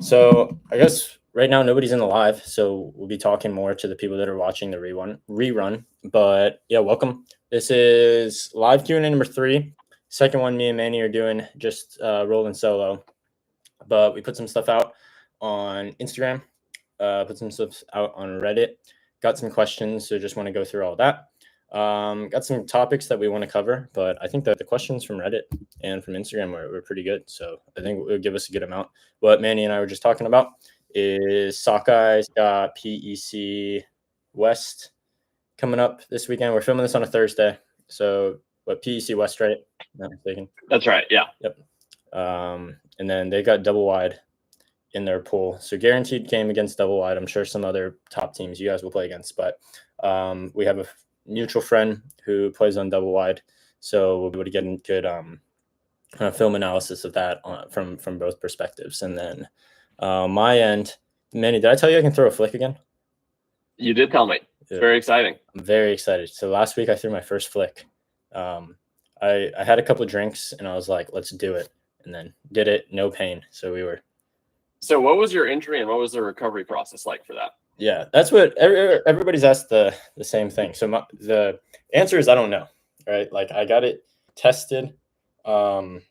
So I guess right now nobody's in the live, so we'll be talking more to the people that are watching the rerun. But yeah, welcome. This is live Q&A number 3. Second one, me and Manny are doing just rolling solo. But we put some stuff out on Instagram, put some stuff out on Reddit, got some questions, so just want to go through all that. Got some topics that we want to cover, but I think that the questions from Reddit and from Instagram were pretty good. So I think it would give us a good amount. What Manny and I were just talking about is Sakai's got PEC West coming up this weekend. We're filming this on a Thursday. So what, PEC West, right? Not mistaken. That's right. Yeah. Yep. And then they got double wide in their pool. So guaranteed game against double wide. I'm sure some other top teams you guys will play against, but we have a mutual friend who plays on double wide. So we'll be able to get a good film analysis of that from both perspectives. And then my end, Manny, did I tell you I can throw a flick again? You did tell me. It's very exciting. I'm very excited. So last week I threw my first flick. I had a couple of drinks and I was like, let's do it. And then did it, no pain. So what was your injury and what was the recovery process like for that? Yeah, that's what everybody's asked the same thing. So the answer is I don't know, right? Like I got it tested. I'm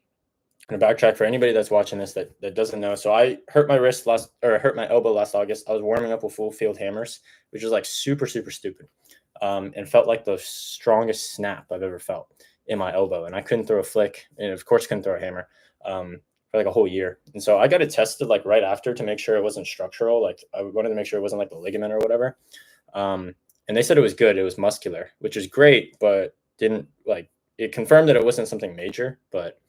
gonna backtrack for anybody that's watching this that doesn't know. So I hurt my hurt my elbow last August. I was warming up with full field hammers, which was like super, super stupid. And felt like the strongest snap I've ever felt in my elbow. And I couldn't throw a flick, and of course couldn't throw a hammer. For like a whole year. And so I got it tested like right after to make sure it wasn't structural. Like I wanted to make sure it wasn't like the ligament or whatever. And they said it was good. It was muscular, which is great, but it confirmed that it wasn't something major. But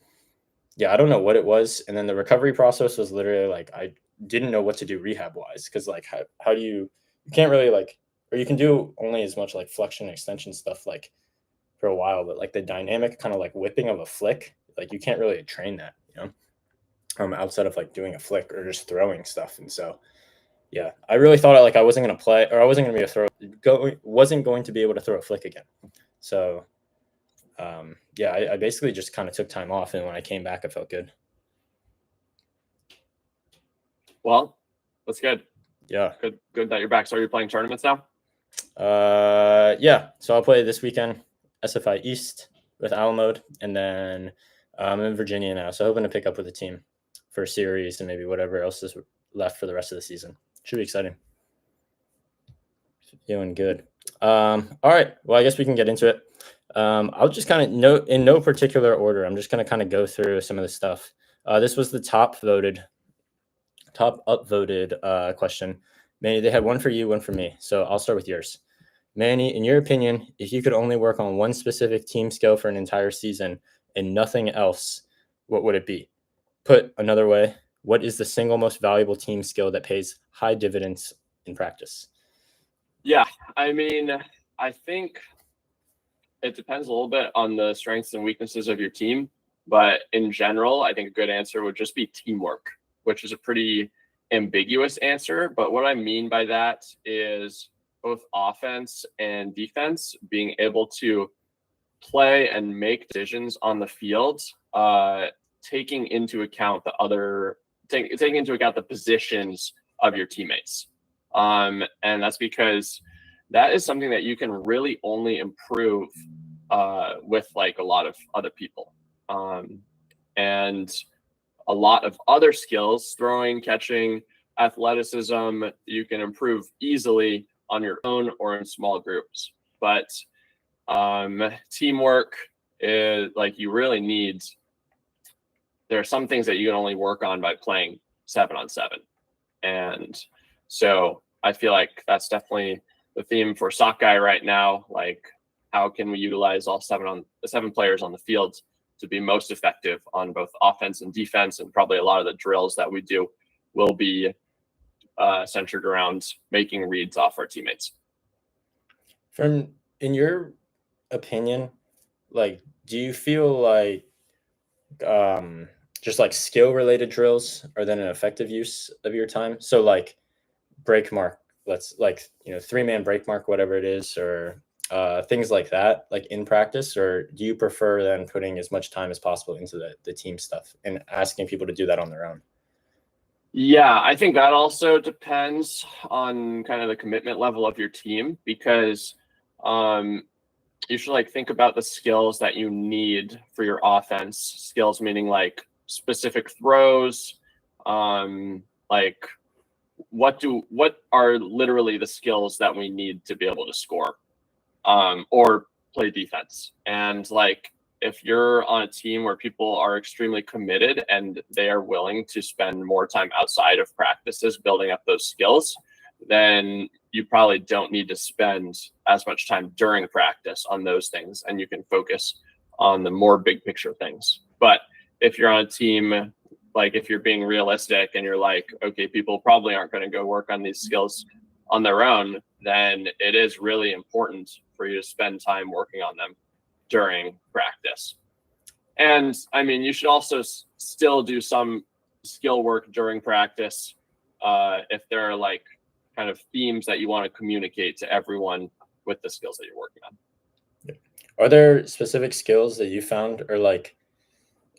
yeah, I don't know what it was. And then the recovery process was literally like, I didn't know what to do rehab wise. Cause like, how do you can't really or you can do only as much like flexion and extension stuff like for a while, but like the dynamic kind of like whipping of a flick, like you can't really train that, outside of like doing a flick or just throwing stuff. And so, yeah, I really thought I wasn't going to play, or I wasn't going to wasn't going to be able to throw a flick again. So, yeah, I basically just kind of took time off. And when I came back, I felt good. Well, that's good. Yeah. Good that you're back. So are you playing tournaments now? Yeah. So I'll play this weekend, SFI East with Alamode. And then I'm in Virginia now. So hoping to pick up with a team for a series and maybe whatever else is left for the rest of the season. Should be exciting. Feeling good. All right. Well, I guess we can get into it. I'll just kind of note in no particular order. I'm just going to kind of go through some of the stuff. This was the top upvoted question. Manny, they had one for you, one for me. So I'll start with yours. Manny, in your opinion, if you could only work on one specific team skill for an entire season and nothing else, what would it be? Put another way, what is the single most valuable team skill that pays high dividends in practice? Yeah, I mean, I think it depends a little bit on the strengths and weaknesses of your team. But in general, I think a good answer would just be teamwork, which is a pretty ambiguous answer. But what I mean by that is both offense and defense being able to play and make decisions on the field, taking into account the positions of your teammates. And that's because that is something that you can really only improve with like a lot of other people. And a lot of other skills, throwing, catching, athleticism, you can improve easily on your own or in small groups. But teamwork is like you really need. There are some things that you can only work on by playing 7-on-7. And so I feel like that's definitely the theme for Sakai right now. Like, how can we utilize all 7 players on the field to be most effective on both offense and defense? And probably a lot of the drills that we do will be centered around making reads off our teammates. In your opinion, like, do you feel like just like skill related drills are then an effective use of your time? So like break mark, 3-man break mark, whatever it is, or things like that, like in practice, or do you prefer then putting as much time as possible into the team stuff and asking people to do that on their own? Yeah, I think that also depends on kind of the commitment level of your team, because you should like think about the skills that you need for your offense. Skills meaning like specific throws, like what are literally the skills that we need to be able to score, or play defense. And like if you're on a team where people are extremely committed and they are willing to spend more time outside of practices building up those skills, then you probably don't need to spend as much time during practice on those things, and you can focus on the more big picture things. But if you're on a team, like if you're being realistic and you're like, okay, people probably aren't going to go work on these skills on their own, then it is really important for you to spend time working on them during practice. And I mean, you should also still do some skill work during practice if there are like kind of themes that you want to communicate to everyone with the skills that you're working on. Are there specific skills that you found, or like,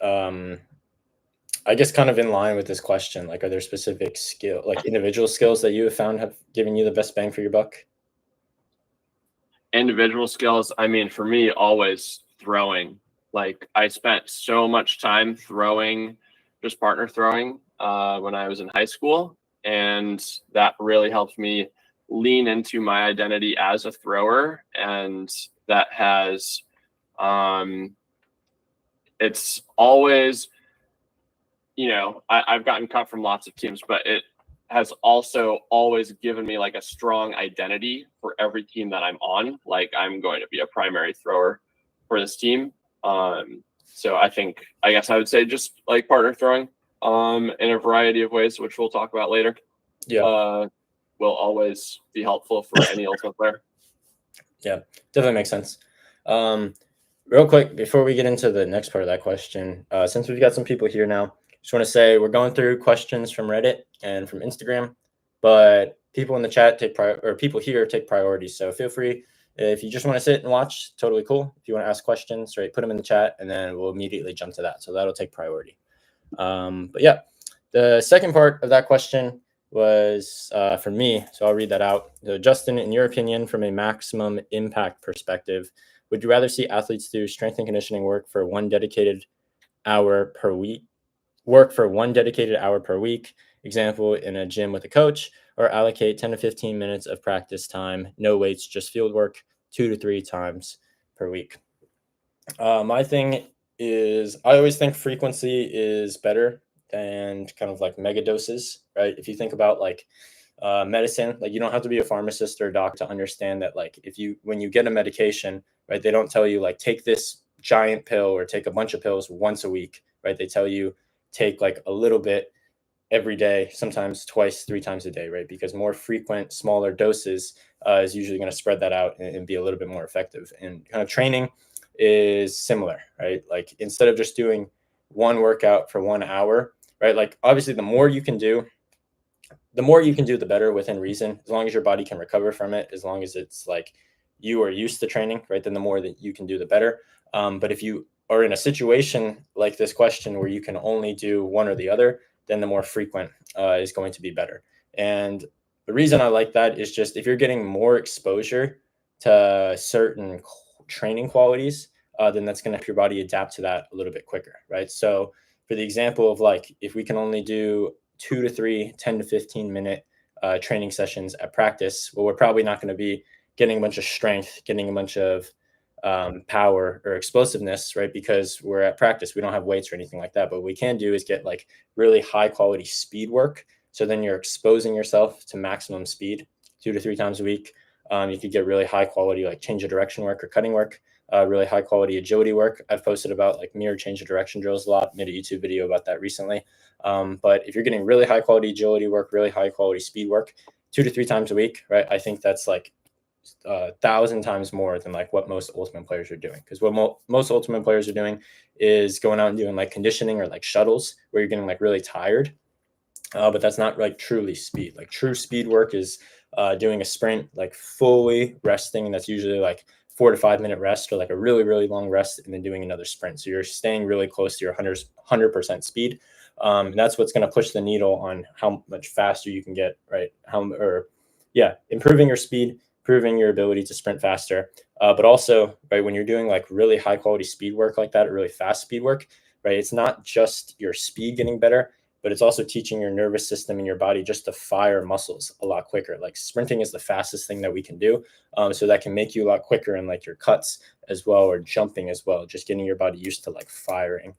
I guess kind of in line with this question, like, are there specific like individual skills that you have found have given you the best bang for your buck? Individual skills, I mean, for me, always throwing. Like I spent so much time throwing, just partner throwing, when I was in high school, and that really helped me lean into my identity as a thrower. And that has, it's always, I've gotten cut from lots of teams, but it has also always given me like a strong identity for every team that I'm on. Like I'm going to be a primary thrower for this team. So I guess I would say just like partner throwing in a variety of ways, which we'll talk about later. Yeah. Will always be helpful for any ultimate player. Yeah, definitely makes sense. Real quick, before we get into the next part of that question, since we've got some people here now, just want to say we're going through questions from Reddit and from Instagram, but people in the chat people here take priority. So feel free, if you just want to sit and watch, totally cool. If you want to ask questions, right, put them in the chat, and then we'll immediately jump to that. So that'll take priority. But yeah, the second part of that question was for me. So I'll read that out. So Justin, in your opinion, from a maximum impact perspective, would you rather see athletes do strength and conditioning work for one dedicated hour per week, example, in a gym with a coach, or allocate 10 to 15 minutes of practice time, no weights, just field work, 2 to 3 times per week? My thing is, I always think frequency is better than kind of like mega doses, right? If you think about like medicine, like you don't have to be a pharmacist or a doctor to understand that, like when you get a medication, right, they don't tell you like take this giant pill or take a bunch of pills once a week, right? They tell you take like a little bit every day, sometimes twice, 3 times a day, right? Because more frequent, smaller doses is usually going to spread that out and be a little bit more effective. And kind of training is similar, right? Like instead of just doing one workout for 1 hour, right? Like obviously the more you can do, the better within reason, as long as your body can recover from it, as long as it's like you are used to training, right? Then the more that you can do, the better. But if you are in a situation like this question where you can only do one or the other, then the more frequent is going to be better. And the reason I like that is just if you're getting more exposure to certain training qualities, then that's going to help your body adapt to that a little bit quicker, right? So for the example of like, if we can only do 2 to 3, 10 to 15 minute training sessions at practice, well, we're probably not going to be getting a bunch of strength, getting a bunch of power or explosiveness, right? Because we're at practice, we don't have weights or anything like that. But what we can do is get like really high quality speed work. So then you're exposing yourself to maximum speed 2 to 3 times a week. You could get really high quality like change of direction work or cutting work, really high quality agility work. I've posted about like mirror change of direction drills a lot, made a YouTube video about that recently. But if you're getting really high quality agility work, really high quality speed work 2 to 3 times a week, right? I think that's like 1,000 times more than like what most ultimate players are doing. Because what most ultimate players are doing is going out and doing like conditioning or like shuttles where you're getting like really tired. But that's not like truly speed. Like true speed work is doing a sprint, like fully resting. And that's usually like 4 to 5 minute rest or like a really, really long rest and then doing another sprint. So you're staying really close to your 100% speed. And that's what's going to push the needle on how much faster you can get, right? Improving your speed, improving your ability to sprint faster. But also, right, when you're doing like really high quality speed work like that, or really fast speed work, right, it's not just your speed getting better, but it's also teaching your nervous system and your body just to fire muscles a lot quicker. Like sprinting is the fastest thing that we can do. So that can make you a lot quicker in like your cuts as well, or jumping as well, just getting your body used to like firing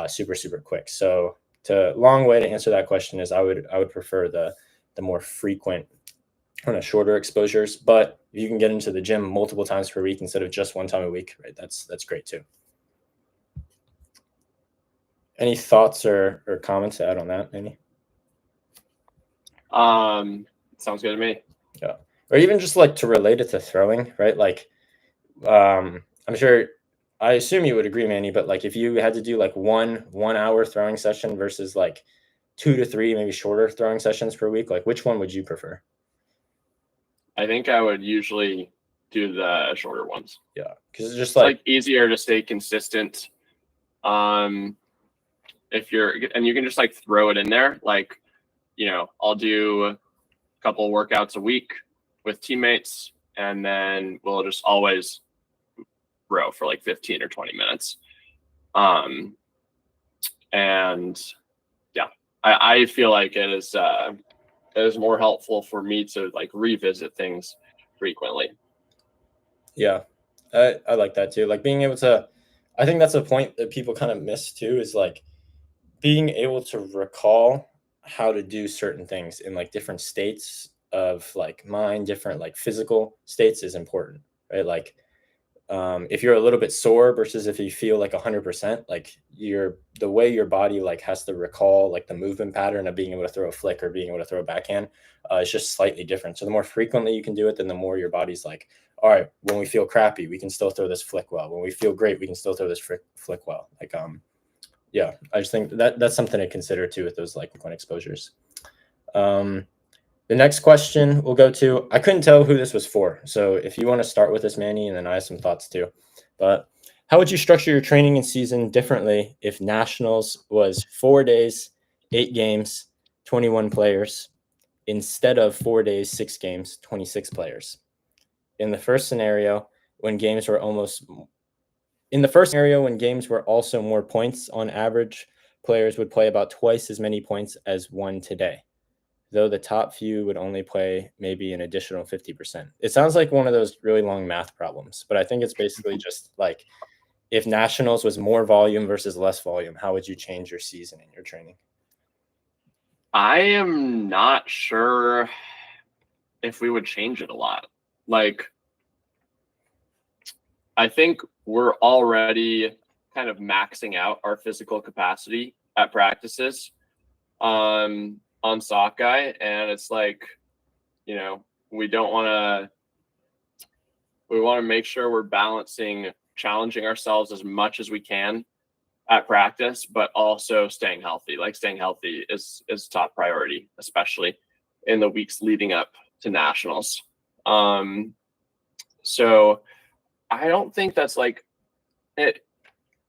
super, super quick. So long way to answer that question is I would prefer the more frequent, shorter exposures. But if you can get into the gym multiple times per week instead of just one time a week, right, that's great too. Any thoughts or comments to add on that, Manny? Sounds good to me. Yeah. Or even just like to relate it to throwing, right? Like, I'm sure, I assume you would agree, Manny, but like if you had to do like 1 hour throwing session versus like 2 to 3, maybe shorter throwing sessions per week, like which one would you prefer? I think I would usually do the shorter ones. Yeah. Cause it's just it's like easier to stay consistent. If you can just like throw it in there. Like, I'll do a couple workouts a week with teammates, and then we'll just always row for like 15 or 20 minutes. And yeah, I feel like it is more helpful for me to like revisit things frequently. Yeah, I like that too. Like being able to, I think that's a point that people kind of miss too, is like being able to recall how to do certain things in like different states of like mind, different like physical states is important, right? Like if you're a little bit sore versus if you feel like 100%, like the way your body like has to recall like the movement pattern of being able to throw a flick or being able to throw a backhand, is just slightly different. So the more frequently you can do it, then the more your body's like, all right, when we feel crappy, we can still throw this flick well. When we feel great, we can still throw this flick well. Like, yeah, I just think that's something to consider too with those like frequent exposures. The next question we'll go to, I couldn't tell who this was for. So if you want to start with this, Manny, and then I have some thoughts too. But how would you structure your training and season differently if nationals was 4 days, 8 games, 21 players, instead of 4 days, 6 games, 26 players? In the first scenario, when games were also more points on average, players would play about twice as many points as one today, though the top few would only play maybe an additional 50%. It sounds like one of those really long math problems, but I think it's basically just like, if nationals was more volume versus less volume, how would you change your season and your training? I am not sure if we would change it a lot. Like, I think we're already kind of maxing out our physical capacity at practices on Sakai, and it's like, we want to make sure we're balancing challenging ourselves as much as we can at practice, but also staying healthy. Like, staying healthy is top priority, especially in the weeks leading up to nationals. So I don't think that's like it.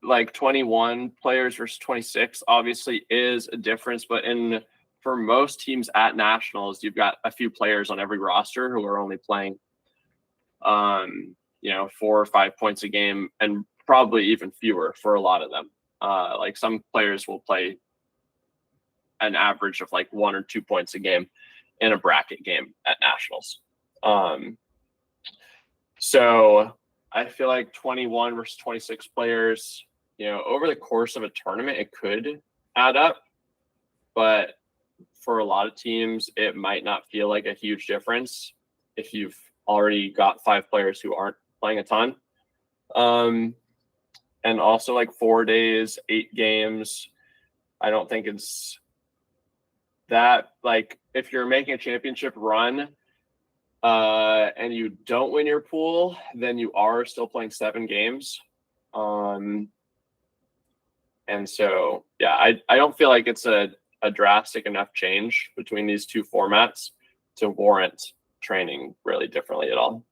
Like 21 players versus 26 obviously is a difference, but for most teams at nationals, you've got a few players on every roster who are only playing 4 or 5 points a game, and probably even fewer for a lot of them. Like, some players will play an average of like 1 or 2 points a game in a bracket game at nationals. So I feel like 21 versus 26 players, over the course of a tournament, it could add up. But for a lot of teams, it might not feel like a huge difference if you've already got 5 players who aren't playing a ton. And also, like, 4 days, 8 games, I don't think it's that, like, if you're making a championship run and you don't win your pool, then you are still playing 7 games. And so, yeah, I don't feel like it's a drastic enough change between these two formats to warrant training really differently at all.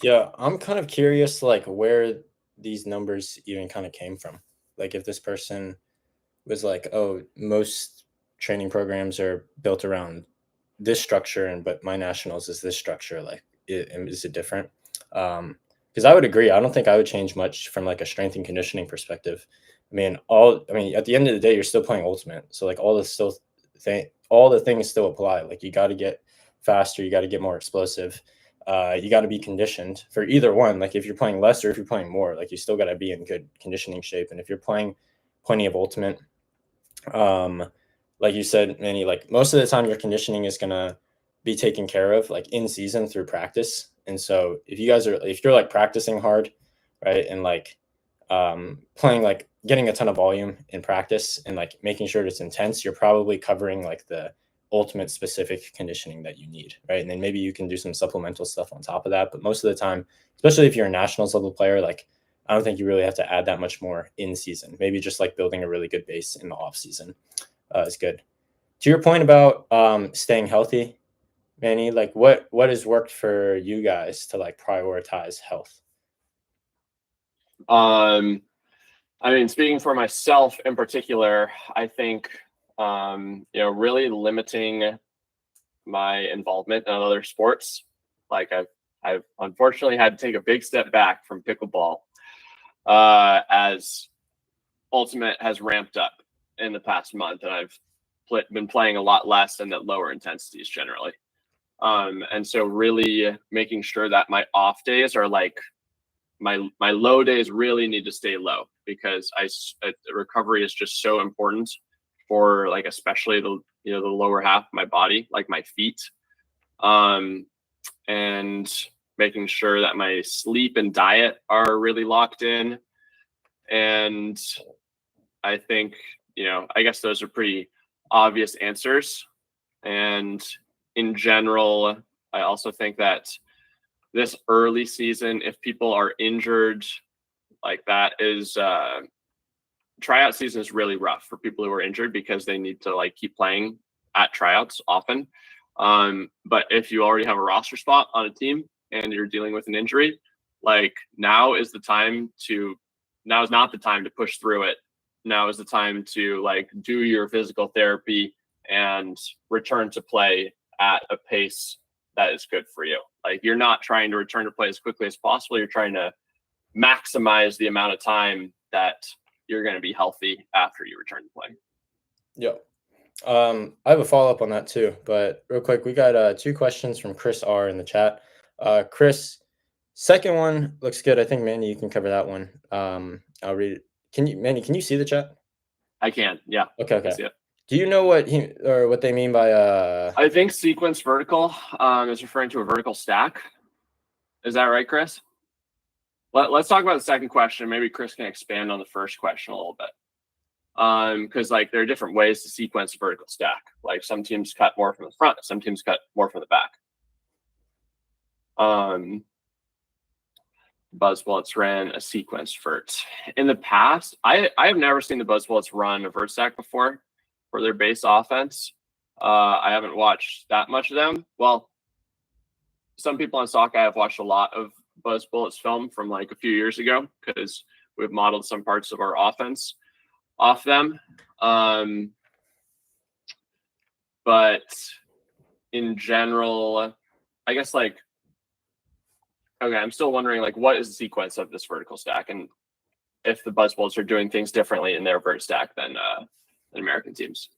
Yeah, I'm kind of curious, like, where these numbers even kind of came from. Like, if this person was like, oh, most training programs are built around this structure, and but my nationals is this structure. Like, is it different? Because I would agree. I don't think I would change much from like a strength and conditioning perspective. I mean, at the end of the day, you're still playing ultimate, so like all the things still apply. Like you got to get faster, you got to get more explosive, you got to be conditioned for either one. Like if you're playing less or if you're playing more, like you still got to be in good conditioning shape. And if you're playing plenty of ultimate, um, like you said, Manny, like most of the time your conditioning is gonna be taken care of like in season through practice. And so if you're like practicing hard, right, and like playing like getting a ton of volume in practice and like making sure it's intense, you're probably covering like the ultimate specific conditioning that you need, right? And then maybe you can do some supplemental stuff on top of that. But most of the time, especially if you're a nationals level player, like I don't think you really have to add that much more in season. Maybe just like building a really good base in the off season is good. To your point about staying healthy, Manny, like what has worked for you guys to like prioritize health? I mean, speaking for myself in particular, I think really limiting my involvement in other sports. Like I've unfortunately had to take a big step back from pickleball as Ultimate has ramped up in the past month, and I've been playing a lot less and at lower intensities generally. And so really making sure that my off days are like my low days really need to stay low, because recovery is just so important for like especially the lower half of my body, like my feet, and making sure that my sleep and diet are really locked in. And I think I guess those are pretty obvious answers. And in general, I also think that this early season, if people are injured, like that is tryout season is really rough for people who are injured, because they need to like keep playing at tryouts often. But if you already have a roster spot on a team and you're dealing with an injury, like now is not the time to push through it. Now is the time to like do your physical therapy and return to play at a pace that is good for you. Like you're not trying to return to play as quickly as possible. You're trying to maximize the amount of time that you're going to be healthy after you return to play. Yep. I have a follow up on that too, but real quick, we got 2 questions from Chris R in the chat. Chris, second one looks good. I think Manny, you can cover that one. I'll read it. Manny, can you see the chat? I can, yeah. Okay. I see it. Do you know what they mean by I think sequence vertical is referring to a vertical stack. Is that right, Chris? Let's talk about the second question. Maybe Chris can expand on the first question a little bit. Because like there are different ways to sequence a vertical stack. Like some teams cut more from the front, some teams cut more from the back. Buzz Bullets ran a sequence vert. In the past, I have never seen the Buzz Bullets run a vert stack before for their base offense. I haven't watched that much of them. Well, some people on Sakai have watched a lot of Buzz Bullets film from like a few years ago, because we've modeled some parts of our offense off them. But in general, I guess like, okay, I'm still wondering like what is the sequence of this vertical stack, and if the Buzz Bullets are doing things differently in their vert stack than American teams.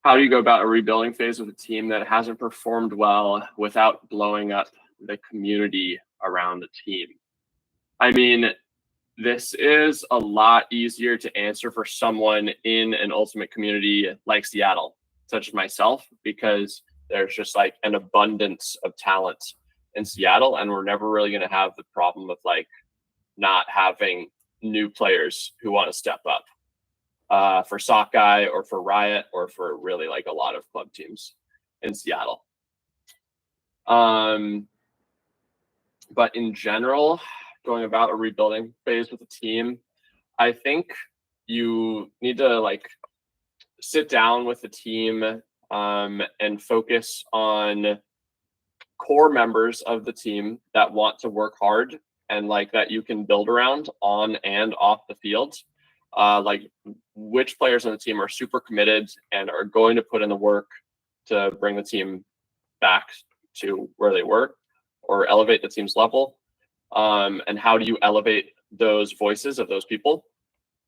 How do you go about a rebuilding phase with a team that hasn't performed well without blowing up the community around the team? I mean, this is a lot easier to answer for someone in an ultimate community like Seattle, such as myself, because there's just like an abundance of talent in Seattle, and we're never really going to have the problem of like not having new players who want to step up for Sakai or for Riot or for really like a lot of club teams in Seattle. But in general, going about a rebuilding phase with a team, I think you need to like sit down with the team and focus on core members of the team that want to work hard and like that you can build around on and off the field. like which players on the team are super committed and are going to put in the work to bring the team back to where they were or elevate the team's level. And how do you elevate those voices of those people?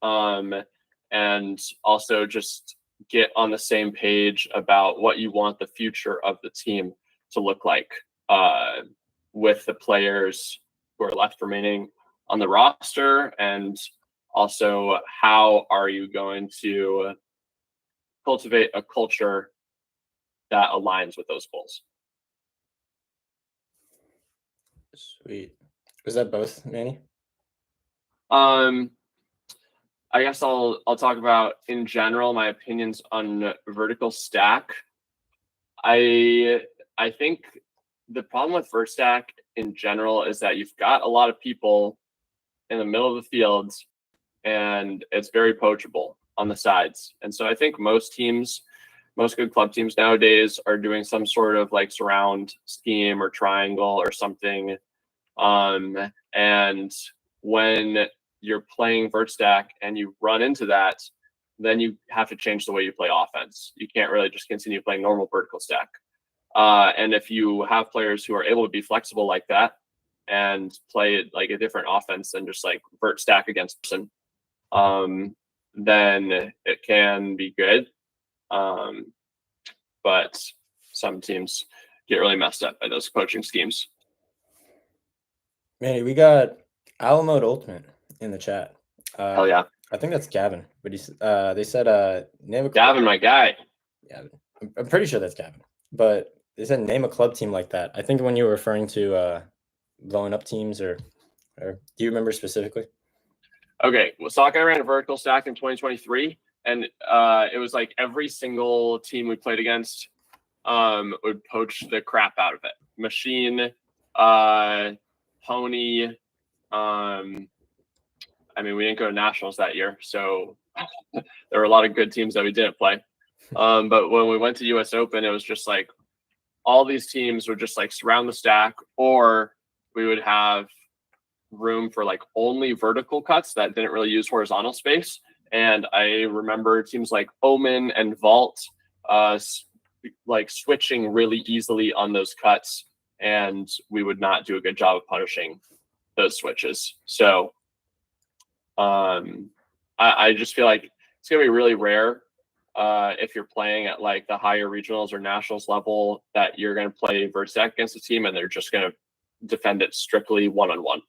And also just get on the same page about what you want the future of the team to look like, with the players who are left remaining on the roster, and also how are you going to cultivate a culture that aligns with those goals. Sweet. Was that both, Manny? I guess I'll talk about in general my opinions on vertical stack. I think the problem with vert stack in general is that you've got a lot of people in the middle of the field, and it's very poachable on the sides. And so I think most good club teams nowadays are doing some sort of like surround scheme or triangle or something. And when you're playing vert stack and you run into that, then you have to change the way you play offense. You can't really just continue playing normal vertical stack. And if you have players who are able to be flexible like that and play like a different offense than just like vert stack against person, then it can be good. But some teams get really messed up by those coaching schemes. Manny, we got Alamode Ultimate in the chat. Hell yeah. I think that's Gavin, but they said name a Gavin, my guy. Gavin. I'm pretty sure that's Gavin, but they said name a club team like that. I think when you were referring to blowing up teams, or do you remember specifically? Okay, well, Sakai ran a vertical stack in 2023, and it was like every single team we played against would poach the crap out of it. Machine, Pony. I mean, we didn't go to nationals that year, so there were a lot of good teams that we didn't play. But when we went to US Open, it was just like all these teams would just like surround the stack, or we would have room for like only vertical cuts that didn't really use horizontal space. And I remember teams like Omen and Vault like switching really easily on those cuts, and we would not do a good job of punishing those switches. So I just feel like it's gonna be really rare if you're playing at like the higher regionals or nationals level that you're gonna play vert stack against a team and they're just gonna defend it strictly one-on-one.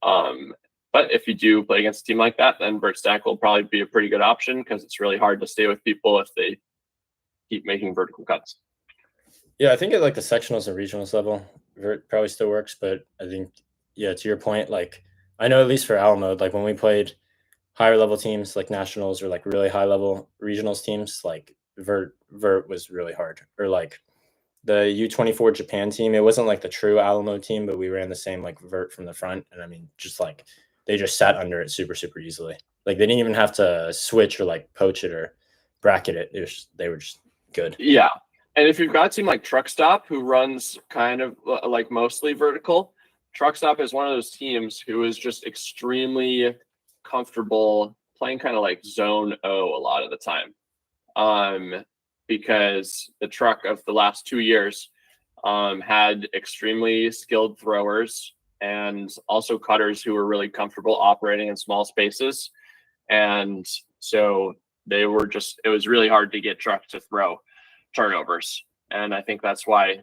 But if you do play against a team like that, then vert stack will probably be a pretty good option, because it's really hard to stay with people if they keep making vertical cuts. Yeah, I think at like the sectionals and regionals level, vert probably still works. But I think, yeah, to your point, like I know at least for Alamode, like when we played higher level teams like nationals or like really high level regionals teams, like vert was really hard. Or like the U24 Japan team, it wasn't like the true Alamo team, but we ran the same like vert from the front. And I mean, just like they just sat under it super, super easily. Like they didn't even have to switch or like poach it or bracket it. They were just good. Yeah. And if you've got a team like Truck Stop, who runs kind of like mostly vertical, Truck Stop is one of those teams who is just extremely comfortable playing kind of like zone O a lot of the time. Because the truck of the last 2 years had extremely skilled throwers and also cutters who were really comfortable operating in small spaces. And so they were just, it was really hard to get truck to throw turnovers. And I think that's why,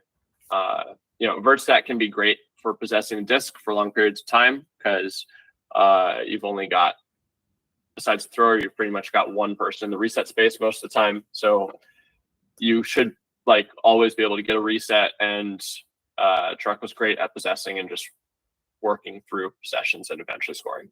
vert stack can be great for possessing the disc for long periods of time, because you've only got, besides the thrower, you've pretty much got one person in the reset space most of the time. So you should like always be able to get a reset, and truck was great at possessing and just working through possessions and eventually scoring.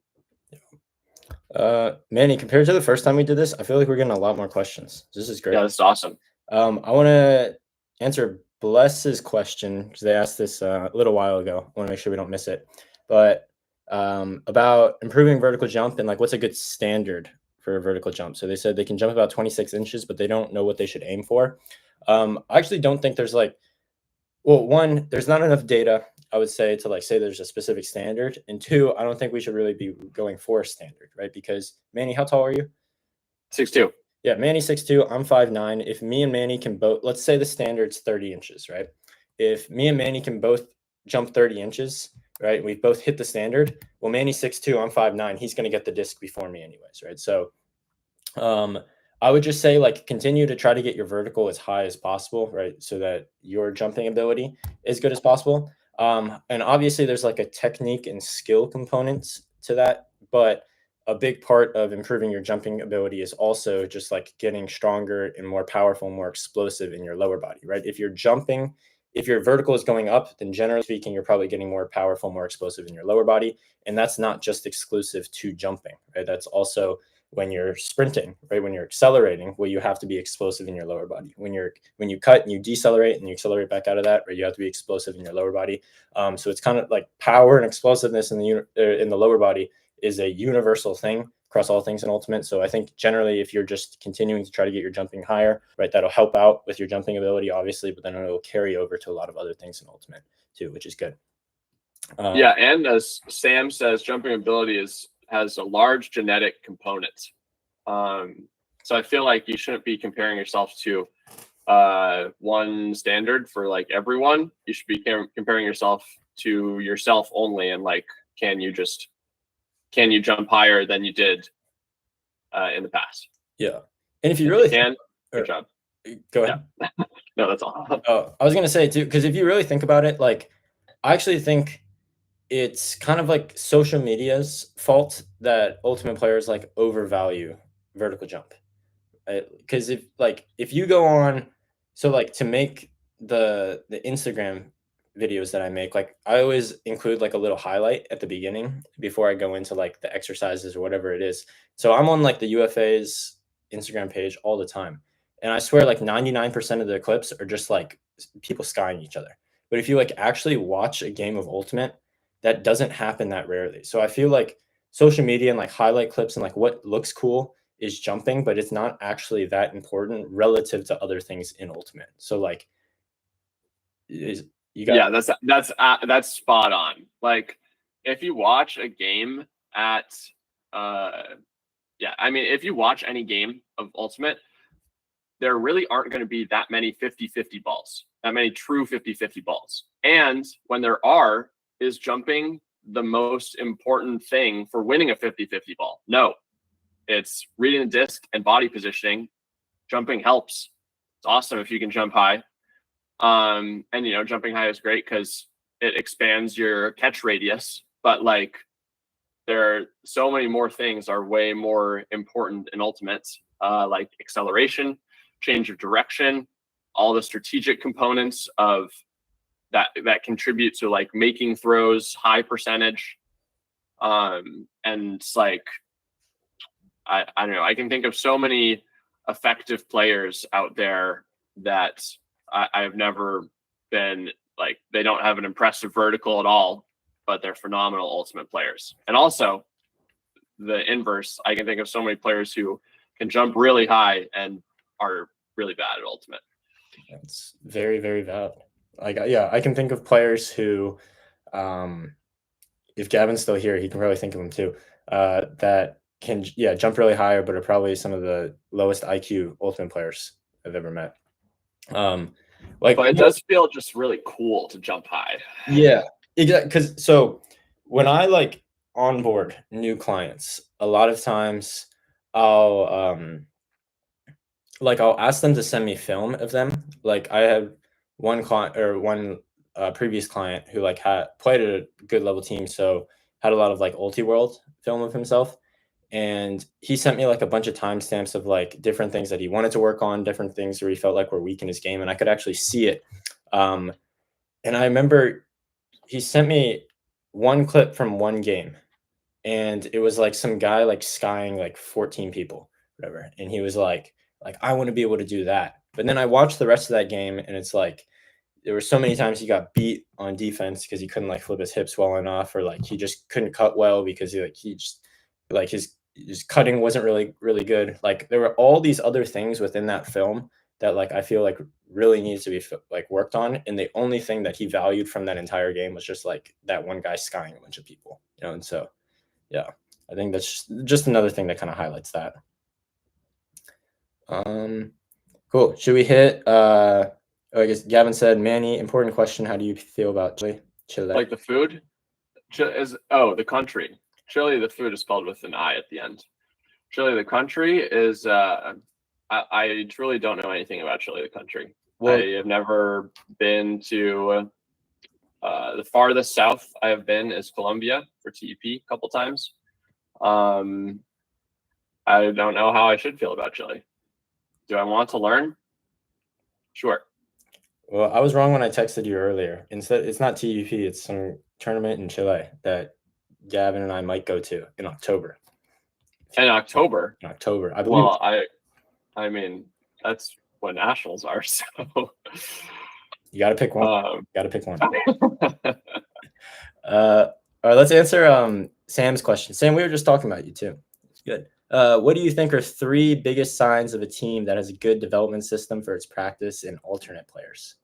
Manny, compared to the first time we did this, I feel like we're getting a lot more questions. This is great. Yeah, this is awesome. I want to answer Bless's question, because they asked this a little while ago. I want to make sure we don't miss it. But about improving vertical jump and like what's a good standard for a vertical jump. So they said they can jump about 26 inches, but they don't know what they should aim for. I actually don't think there's like, well, one, there's not enough data I would say, to like say there's a specific standard, and two, I don't think we should really be going for a standard, right? Because Manny, how tall are you? 6'2". Yeah, Manny 6'2", I'm 5'9". If me and Manny can both, let's say the standard's 30 inches, right? If me and Manny can both jump 30 inches, right? We both hit the standard. Well, Manny's 6'2", I'm 5'9". He's going to get the disc before me anyways, right? So I would just say like continue to try to get your vertical as high as possible, right? So that your jumping ability is good as possible. And obviously there's like a technique and skill components to that, but a big part of improving your jumping ability is also just like getting stronger and more powerful, more explosive in your lower body, right? If you're jumping, if your vertical is going up, then generally speaking, you're probably getting more powerful, more explosive in your lower body. And that's not just exclusive to jumping, right? That's also when you're sprinting, right? When you're accelerating, well, you have to be explosive in your lower body. When you cut and you decelerate and you accelerate back out of that, right? You have to be explosive in your lower body. So it's kind of like power and explosiveness in the lower body is a universal thing across all things in Ultimate. So I think generally, if you're just continuing to try to get your jumping higher, right, that'll help out with your jumping ability, obviously, but then it'll carry over to a lot of other things in Ultimate too, which is good. Yeah, and as Sam says, jumping ability has a large genetic component. So I feel like you shouldn't be comparing yourself to one standard for like everyone. You should be comparing yourself to yourself only, and like, can you jump higher than you did in the past? Yeah, and if you really can, good job. Go ahead. Yeah. No, that's all. Oh, I was gonna say too, because if you really think about it, like I actually think it's kind of like social media's fault that Ultimate players like overvalue vertical jump. Because if you go on, so like to make the Instagram videos that I make, like I always include like a little highlight at the beginning before I go into like the exercises or whatever it is. So I'm on like the UFA's Instagram page all the time, and I swear like 99% of the clips are just like people skying each other. But if you like actually watch a game of Ultimate, that doesn't happen that rarely. So I feel like social media and like highlight clips and like what looks cool is jumping, but it's not actually that important relative to other things in Ultimate. So like, that's spot on. Like, if you watch a game at, if you watch any game of Ultimate, there really aren't going to be that many 50-50 balls, that many true 50-50 balls. And when there are, is jumping the most important thing for winning a 50-50 ball? No. It's reading the disc and body positioning. Jumping helps. It's awesome if you can jump high. And jumping high is great because it expands your catch radius. But like, there are so many more things are way more important in Ultimate, like acceleration, change of direction, all the strategic components of that contribute to like making throws high percentage. And it's like, I don't know. I can think of so many effective players out there that I've never been like, they don't have an impressive vertical at all, but they're phenomenal Ultimate players. And also the inverse, I can think of so many players who can jump really high and are really bad at Ultimate. That's very, very valid. Like, yeah, I can think of players who, if Gavin's still here, he can probably think of them too, that can, jump really higher, but are probably some of the lowest IQ Ultimate players I've ever met. But it does feel just really cool to jump high. Yeah, exactly. Because so when I like onboard new clients, a lot of times I'll ask them to send me film of them. Like I have one client or one previous client who like had played at a good level team, so had a lot of like ulti world film of himself. And he sent me like a bunch of timestamps of like different things that he wanted to work on, different things where he felt like were weak in his game, and I could actually see it. And I remember he sent me one clip from one game, and it was like some guy like skying like 14 people, whatever. And he was like I want to be able to do that. But then I watched the rest of that game, and it's like there were so many times he got beat on defense because he couldn't like flip his hips well enough, or like he just couldn't cut well because his cutting wasn't really good. Like there were all these other things within that film that like I feel like really needs to be like worked on. And the only thing that he valued from that entire game was just like that one guy skying a bunch of people, you know. And so, yeah, I think that's just another thing that kind of highlights that. Cool. Should we hit? I guess Gavin said, Manny, important question. How do you feel about Chile? Chile. Like the food? The country. Chile, the food is spelled with an I at the end. Chile, the country is. I truly don't know anything about Chile, the country. Well, I have never been to. The farthest south I have been is Colombia for TEP a couple times. I don't know how I should feel about Chile. Do I want to learn? Sure. Well, I was wrong when I texted you earlier. Instead, it's not TEP. It's some tournament in Chile that Gavin and I might go to in October. In October? In October, I believe. Well, I mean, that's what nationals are. So you got to pick one. Got to pick one. All right, let's answer Sam's question. Sam, we were just talking about you too. It's good. What do you think are 3 biggest signs of a team that has a good development system for its practice and alternate players?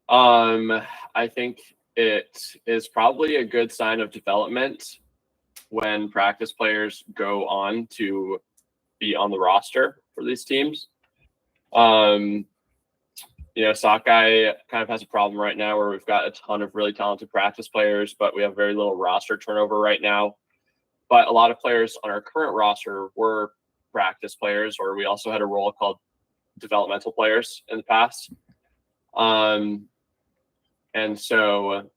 I think it is probably a good sign of development when practice players go on to be on the roster for these teams. Sakai kind of has a problem right now where we've got a ton of really talented practice players, but we have very little roster turnover right now. But a lot of players on our current roster were practice players, or we also had a role called developmental players in the past. And so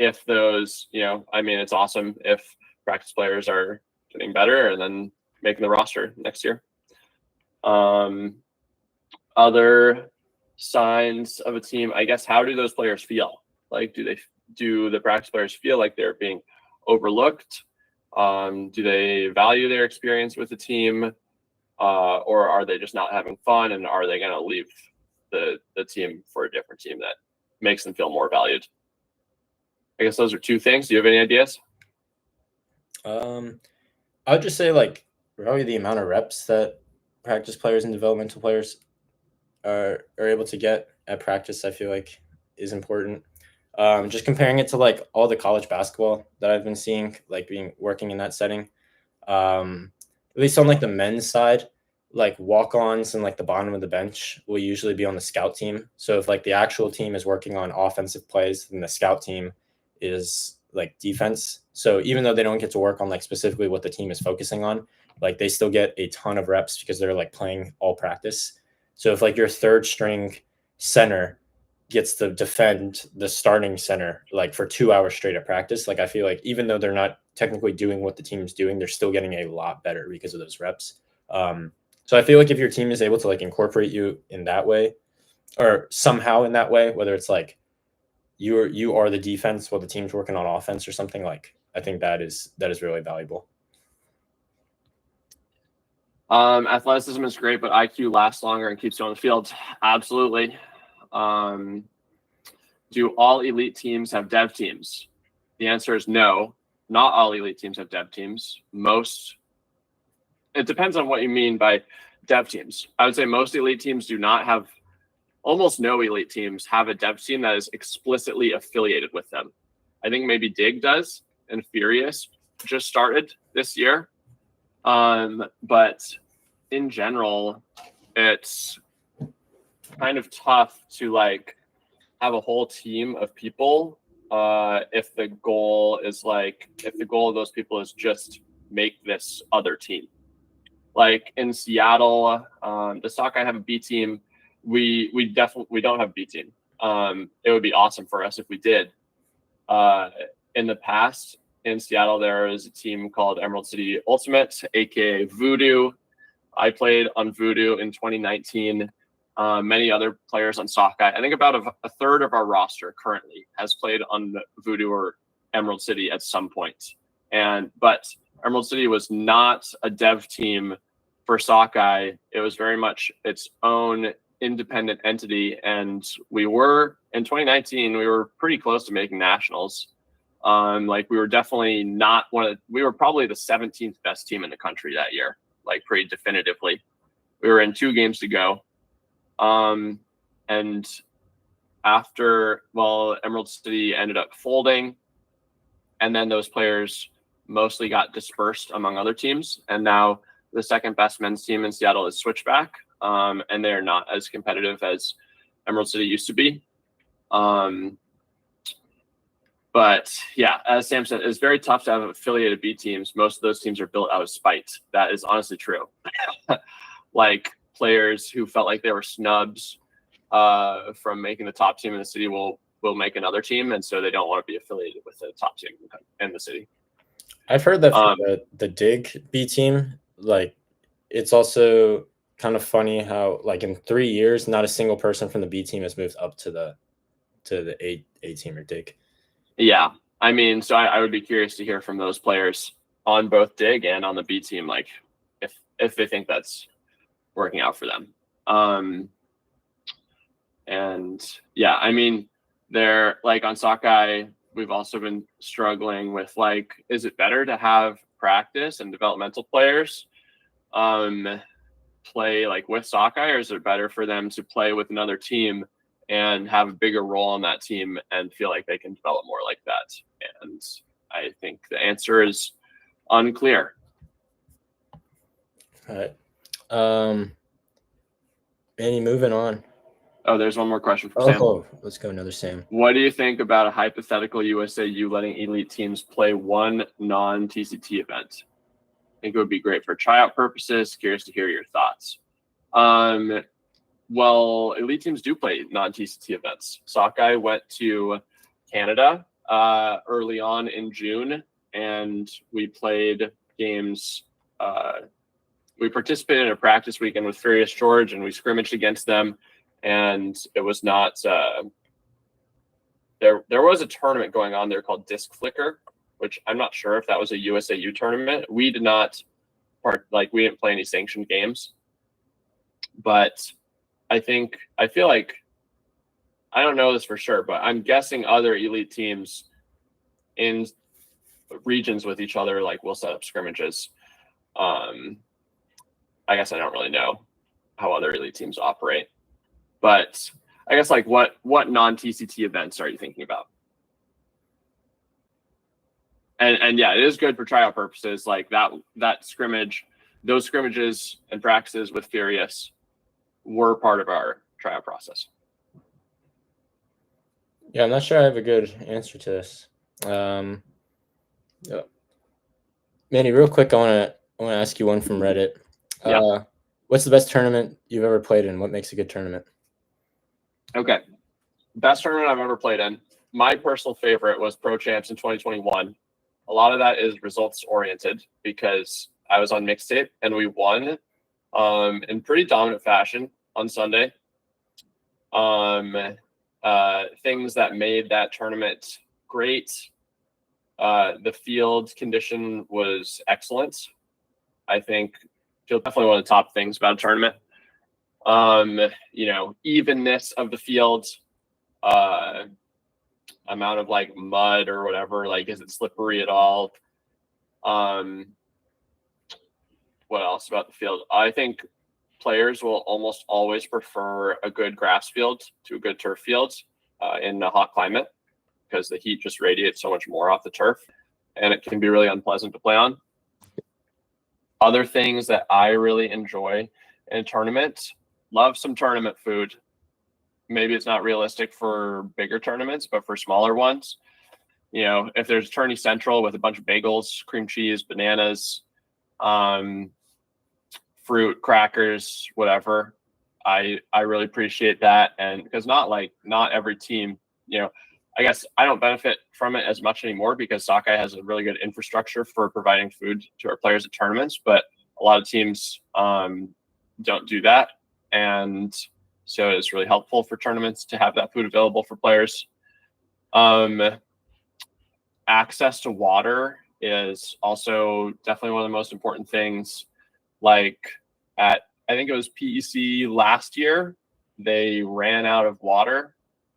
if those, it's awesome if practice players are getting better and then making the roster next year. Other signs of a team, I guess, how do those players feel? Like, do the practice players feel like they're being overlooked? Do they value their experience with the team? Or are they just not having fun? And are they going to leave the team for a different team that makes them feel more valued? I guess those are 2 things. Do you have any ideas? I would just say like probably the amount of reps that practice players and developmental players are able to get at practice, I feel like is important. Just comparing it to like all the college basketball that I've been seeing, like working in that setting, at least on like the men's side, like walk-ons and like the bottom of the bench will usually be on the scout team. So if like the actual team is working on offensive plays, then the scout team is like defense. So even though they don't get to work on like specifically what the team is focusing on, like they still get a ton of reps because they're like playing all practice. So if like your 3rd string center gets to defend the starting center like for 2 hours straight at practice, like I feel like even though they're not technically doing what the team's doing, they're still getting a lot better because of those reps. So I feel like if your team is able to like incorporate you in that way or somehow in that way, whether it's like you are the defense while the team's working on offense or something, like I think that is really valuable. Athleticism is great, but IQ lasts longer and keeps you on the field. Absolutely. Do all elite teams have dev teams? The answer is no. Not all elite teams have dev teams. It depends on what you mean by dev teams. I would say most elite teams do not have, almost no elite teams have a dev team that is explicitly affiliated with them. I think maybe Dig does, and Furious just started this year. But in general, it's kind of tough to like have a whole team of people if the goal of those people is just make this other team. Like in Seattle, the Sakai have a B team. We don't have a B team. It would be awesome for us if we did. In the past, in Seattle, there is a team called Emerald City Ultimate, aka Voodoo. I played on Voodoo in 2019. Many other players on Sakai. I think about a third of our roster currently has played on Voodoo or Emerald City at some point. But Emerald City was not a dev team for Sakai. It was very much its own independent entity. And we were, in 2019, we were pretty close to making nationals. We were definitely we were probably the 17th best team in the country that year, like pretty definitively. We were in 2 games to go. And after, Emerald City ended up folding, and then those players mostly got dispersed among other teams. And now the second best men's team in Seattle is Switchback, and they're not as competitive as Emerald City used to be. But yeah, as Sam said, it's very tough to have affiliated B teams. Most of those teams are built out of spite. That is honestly true. Like players who felt like they were snubs from making the top team in the city will make another team, and so they don't want to be affiliated with the top team in the city. I've heard that for the Dig B team, like it's also kind of funny how like in 3 years, not a single person from the B team has moved up to the A team or Dig. Yeah, I mean, so I would be curious to hear from those players on both Dig and on the B team, like if they think that's working out for them. And yeah, I mean, they're like on Sakai, we've also been struggling with like, is it better to have practice and developmental players play like with Sakai, or is it better for them to play with another team and have a bigger role on that team and feel like they can develop more like that? And I think the answer is unclear. All right. Manny, moving on. Oh, there's one more question from Sam. Oh, let's go another Sam. What do you think about a hypothetical USAU letting elite teams play one non-TCT event? I think it would be great for tryout purposes. Curious to hear your thoughts. Well, elite teams do play non-TCT events. Sakai went to Canada early on in June, and we played games. We participated in a practice weekend with Furious George, and we scrimmaged against them. And it was not. There was a tournament going on there called Disc Flicker, which I'm not sure if that was a USAU tournament. We did not we didn't play any sanctioned games, but I feel like, I don't know this for sure, but I'm guessing other elite teams in regions with each other like will set up scrimmages. I guess I don't really know how other elite teams operate, but I guess like what non-TCT events are you thinking about? And yeah, it is good for tryout purposes. Like that scrimmage, those scrimmages and practices with Furious were part of our tryout process. Yeah, I'm not sure I have a good answer to this. Manny, real quick, I want to ask you one from Reddit. Yeah. What's the best tournament you've ever played in? What makes a good tournament? Okay. Best tournament I've ever played in. My personal favorite was Pro Champs in 2021. A lot of that is results oriented because I was on mixtape and we won in pretty dominant fashion on Sunday. Things that made that tournament great. The field condition was excellent. I think definitely one of the top things about a tournament. Evenness of the field, amount of like mud or whatever, like is it slippery at all? What else about the field? I think players will almost always prefer a good grass field to a good turf field in a hot climate because the heat just radiates so much more off the turf and it can be really unpleasant to play on. Other things that I really enjoy in a tournament, love some tournament food. Maybe it's not realistic for bigger tournaments, but for smaller ones, if there's Tourney Central with a bunch of bagels, cream cheese, bananas, fruit, crackers, whatever, I really appreciate that. And because not every team, I guess I don't benefit from it as much anymore because Sakai has a really good infrastructure for providing food to our players at tournaments, but a lot of teams don't do that. And so it's really helpful for tournaments to have that food available for players. Access to water is also definitely one of the most important things. Like I think it was PEC last year, they ran out of water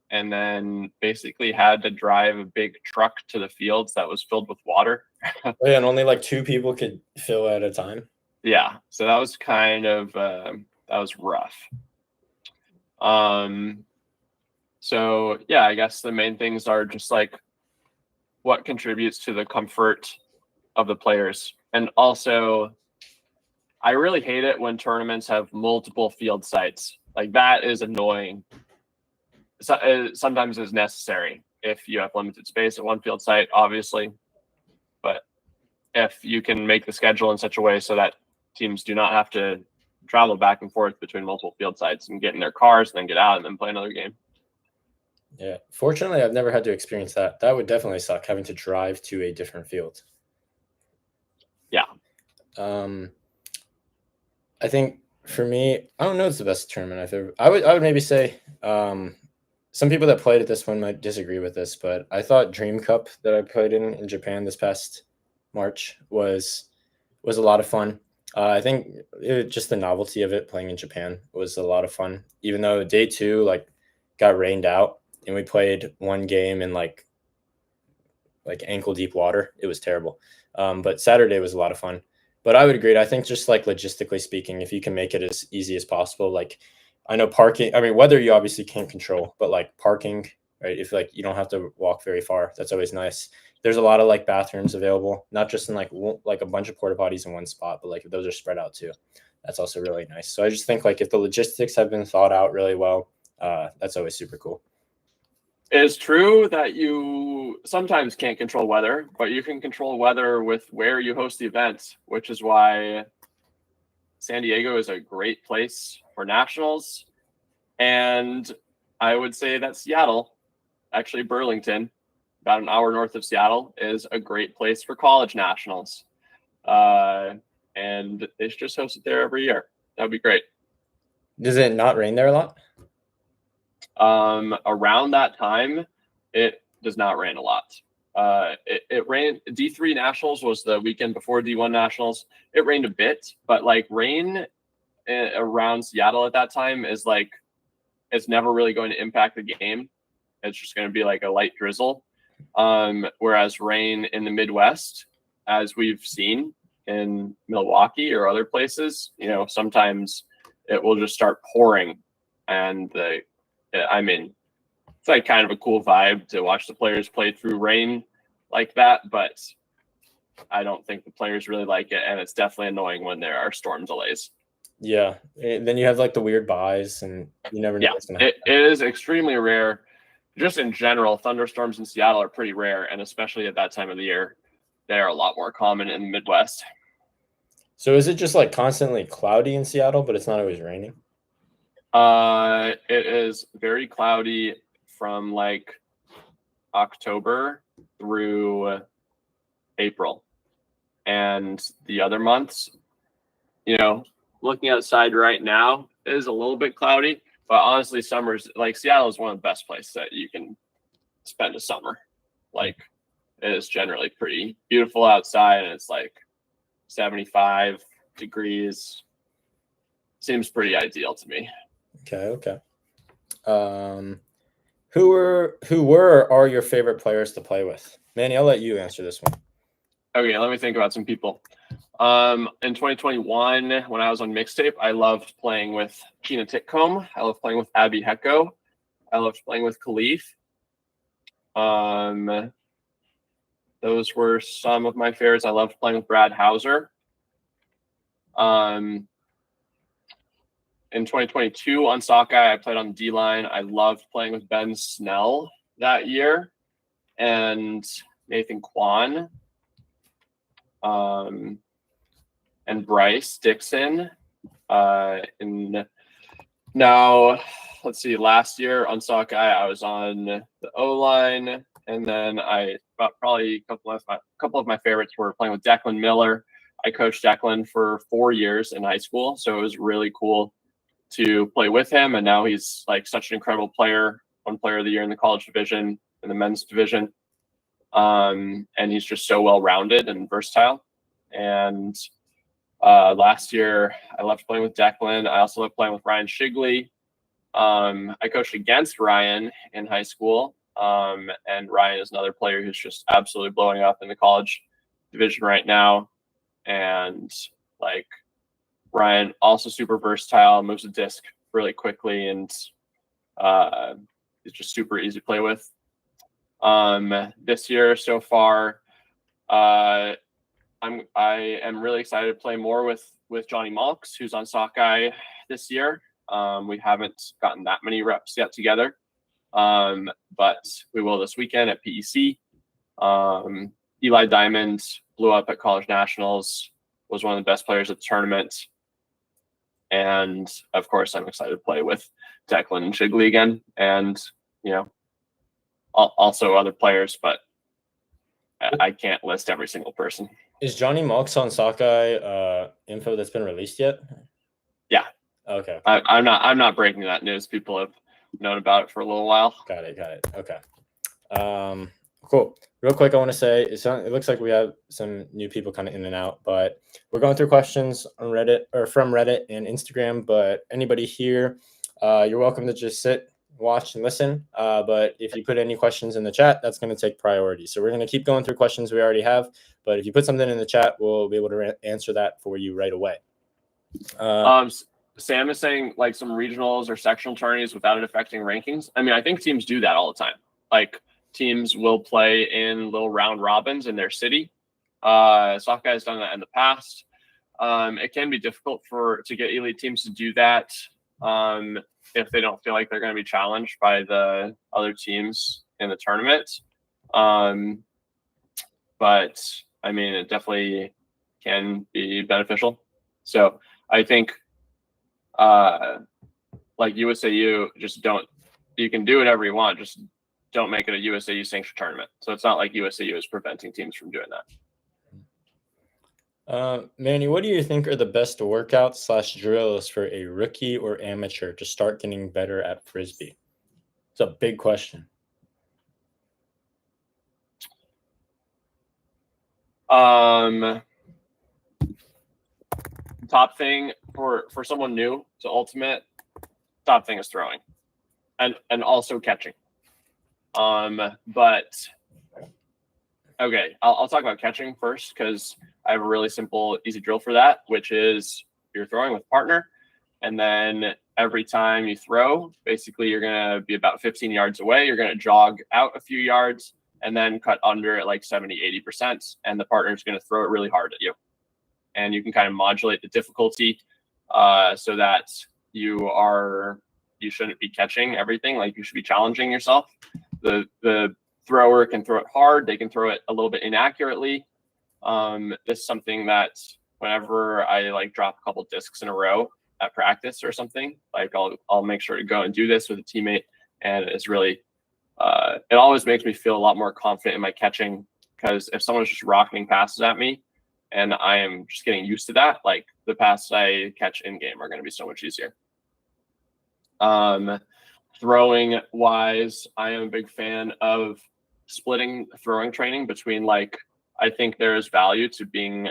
and then basically had to drive a big truck to the fields that was filled with water. Oh, yeah, and only like 2 people could fill at a time. Yeah, so that was kind of That was rough. So yeah, I guess the main things are just like what contributes to the comfort of the players. And also, I really hate it when tournaments have multiple field sites. Like, that is annoying. Sometimes it's necessary if you have limited space at one field site, obviously. But if you can make the schedule in such a way so that teams do not have to travel back and forth between multiple field sites and get in their cars and then get out and then play another game. Yeah. Fortunately, I've never had to experience that. That would definitely suck, having to drive to a different field. Yeah. I think for me, I don't know it's the best tournament I've ever. I would maybe say some people that played at this one might disagree with this, but I thought Dream Cup that I played in Japan this past March was a lot of fun. I think just the novelty of it playing in Japan was a lot of fun, even though day 2 like got rained out and we played one game in like ankle deep water. It was terrible. But Saturday was a lot of fun. But I would agree. I think just like logistically speaking, if you can make it as easy as possible, like I know parking, I mean, weather you obviously can't control, but like parking, right? If like you don't have to walk very far, that's always nice. There's a lot of like bathrooms available, not just in like a bunch of porta potties in one spot, but like if those are spread out too. That's also really nice. So I just think like if the logistics have been thought out really well, that's always super cool. It is true that you sometimes can't control weather, but you can control weather with where you host the event, which is why San Diego is a great place for nationals. And I would say that Seattle, actually Burlington, about an hour north of Seattle, is a great place for college nationals. And they should just host it there every year. That would be great. Does it not rain there a lot? Around that time, it does not rain a lot. It rained. D3 Nationals was the weekend before D1 Nationals. It rained a bit, but like rain around Seattle at that time is like, it's never really going to impact the game. It's just going to be like a light drizzle. Whereas rain in the Midwest, as we've seen in Milwaukee or other places, you know, sometimes it will just start pouring, and I mean, it's like kind of a cool vibe to watch the players play through rain like that, but I don't think the players really like it, and it's definitely annoying when there are storm delays. Yeah. Then you have like the weird buys, and you never know what's going to happen. It is extremely rare. Just in general, thunderstorms in Seattle are pretty rare, and especially at that time of the year, they are a lot more common in the Midwest. So is it just like constantly cloudy in Seattle, but it's not always raining? It is very cloudy from like October through April, and the other months, you know, looking outside right now, it is a little bit cloudy, but honestly, summer's like Seattle is one of the best places that you can spend a summer. Like, it is generally pretty beautiful outside, and it's like 75 degrees. Seems pretty ideal to me. Okay. Who were or are your favorite players to play with? Manny, I'll let you answer this one. Okay, let me think about some people. In 2021, when I was on mixtape, I loved playing with Tina Titcomb. I loved playing with Abby Hecko. I loved playing with Khalif. Those were some of my favorites. I loved playing with Brad Hauser. In 2022 on Sakai, I played on the D-line. I loved playing with Ben Snell that year and Nathan Kwan and Bryce Dixon. Now, let's see, last year on Sakai, I was on the O-line, and then probably a couple of my favorites were playing with Declan Miller. I coached Declan for 4 years in high school, so it was really cool to play with him, and now he's like such an incredible player, one player of the year in the college division, in the men's division, and he's just so well-rounded and versatile. And last year, I loved playing with Declan. I also loved playing with Ryan Shigley. I coached against Ryan in high school, and Ryan is another player who's just absolutely blowing up in the college division right now. And like, Ryan, also super versatile, moves the disc really quickly, and is just super easy to play with. This year so far, I am really excited to play more with Johnny Malks, who's on Sakai this year. We haven't gotten that many reps yet together, but we will this weekend at PEC. Eli Diamond blew up at college nationals, was one of the best players at the tournament. And of course, I'm excited to play with Declan and Shigley again, and also other players, but I can't list every single person. Is Johnny Malks on Sakai info that's been released yet? Yeah. Okay. I'm not breaking that news. People have known about it for a little while. Got it. Okay. Cool. Real quick, I want to say it looks like we have some new people kind of in and out, but we're going through questions on Reddit or from Reddit and Instagram. But anybody here, you're welcome to just sit, watch, and listen. But if you put any questions in the chat, that's going to take priority. So we're going to keep going through questions we already have. But if you put something in the chat, we'll be able to answer that for you right away. Sam is saying like some regionals or sectional tourneys without it affecting rankings. I mean, I think teams do that all the time. Like teams will play in little round robins in their city. Sakai has done that in the past. It can be difficult to get elite teams to do that if they don't feel like they're going to be challenged by the other teams in the tournament. But I mean, it definitely can be beneficial. So I think like USAU, you can do whatever you want, just don't make it a USAU sanctioned tournament. So it's not like USAU is preventing teams from doing that. Manny, what do you think are the best workouts / drills for a rookie or amateur to start getting better at Frisbee? It's a big question. Top thing for someone new to ultimate, top thing is throwing and also catching. But okay, I'll talk about catching first because I have a really simple, easy drill for that, which is you're throwing with partner, and then every time you throw, basically you're gonna be about 15 yards away. You're gonna jog out a few yards and then cut under at like 70-80%, and the partner's gonna throw it really hard at you. And you can kind of modulate the difficulty so that you shouldn't be catching everything. Like you should be challenging yourself. The thrower can throw it hard. They can throw it a little bit inaccurately. This is something that whenever I like drop a couple discs in a row at practice or something, like I'll make sure to go and do this with a teammate. And it's really, it always makes me feel a lot more confident in my catching, because if someone's just rocketing passes at me, and I am just getting used to that, like the passes I catch in game are going to be so much easier. Throwing wise, I am a big fan of splitting throwing training between like, I think there is value to being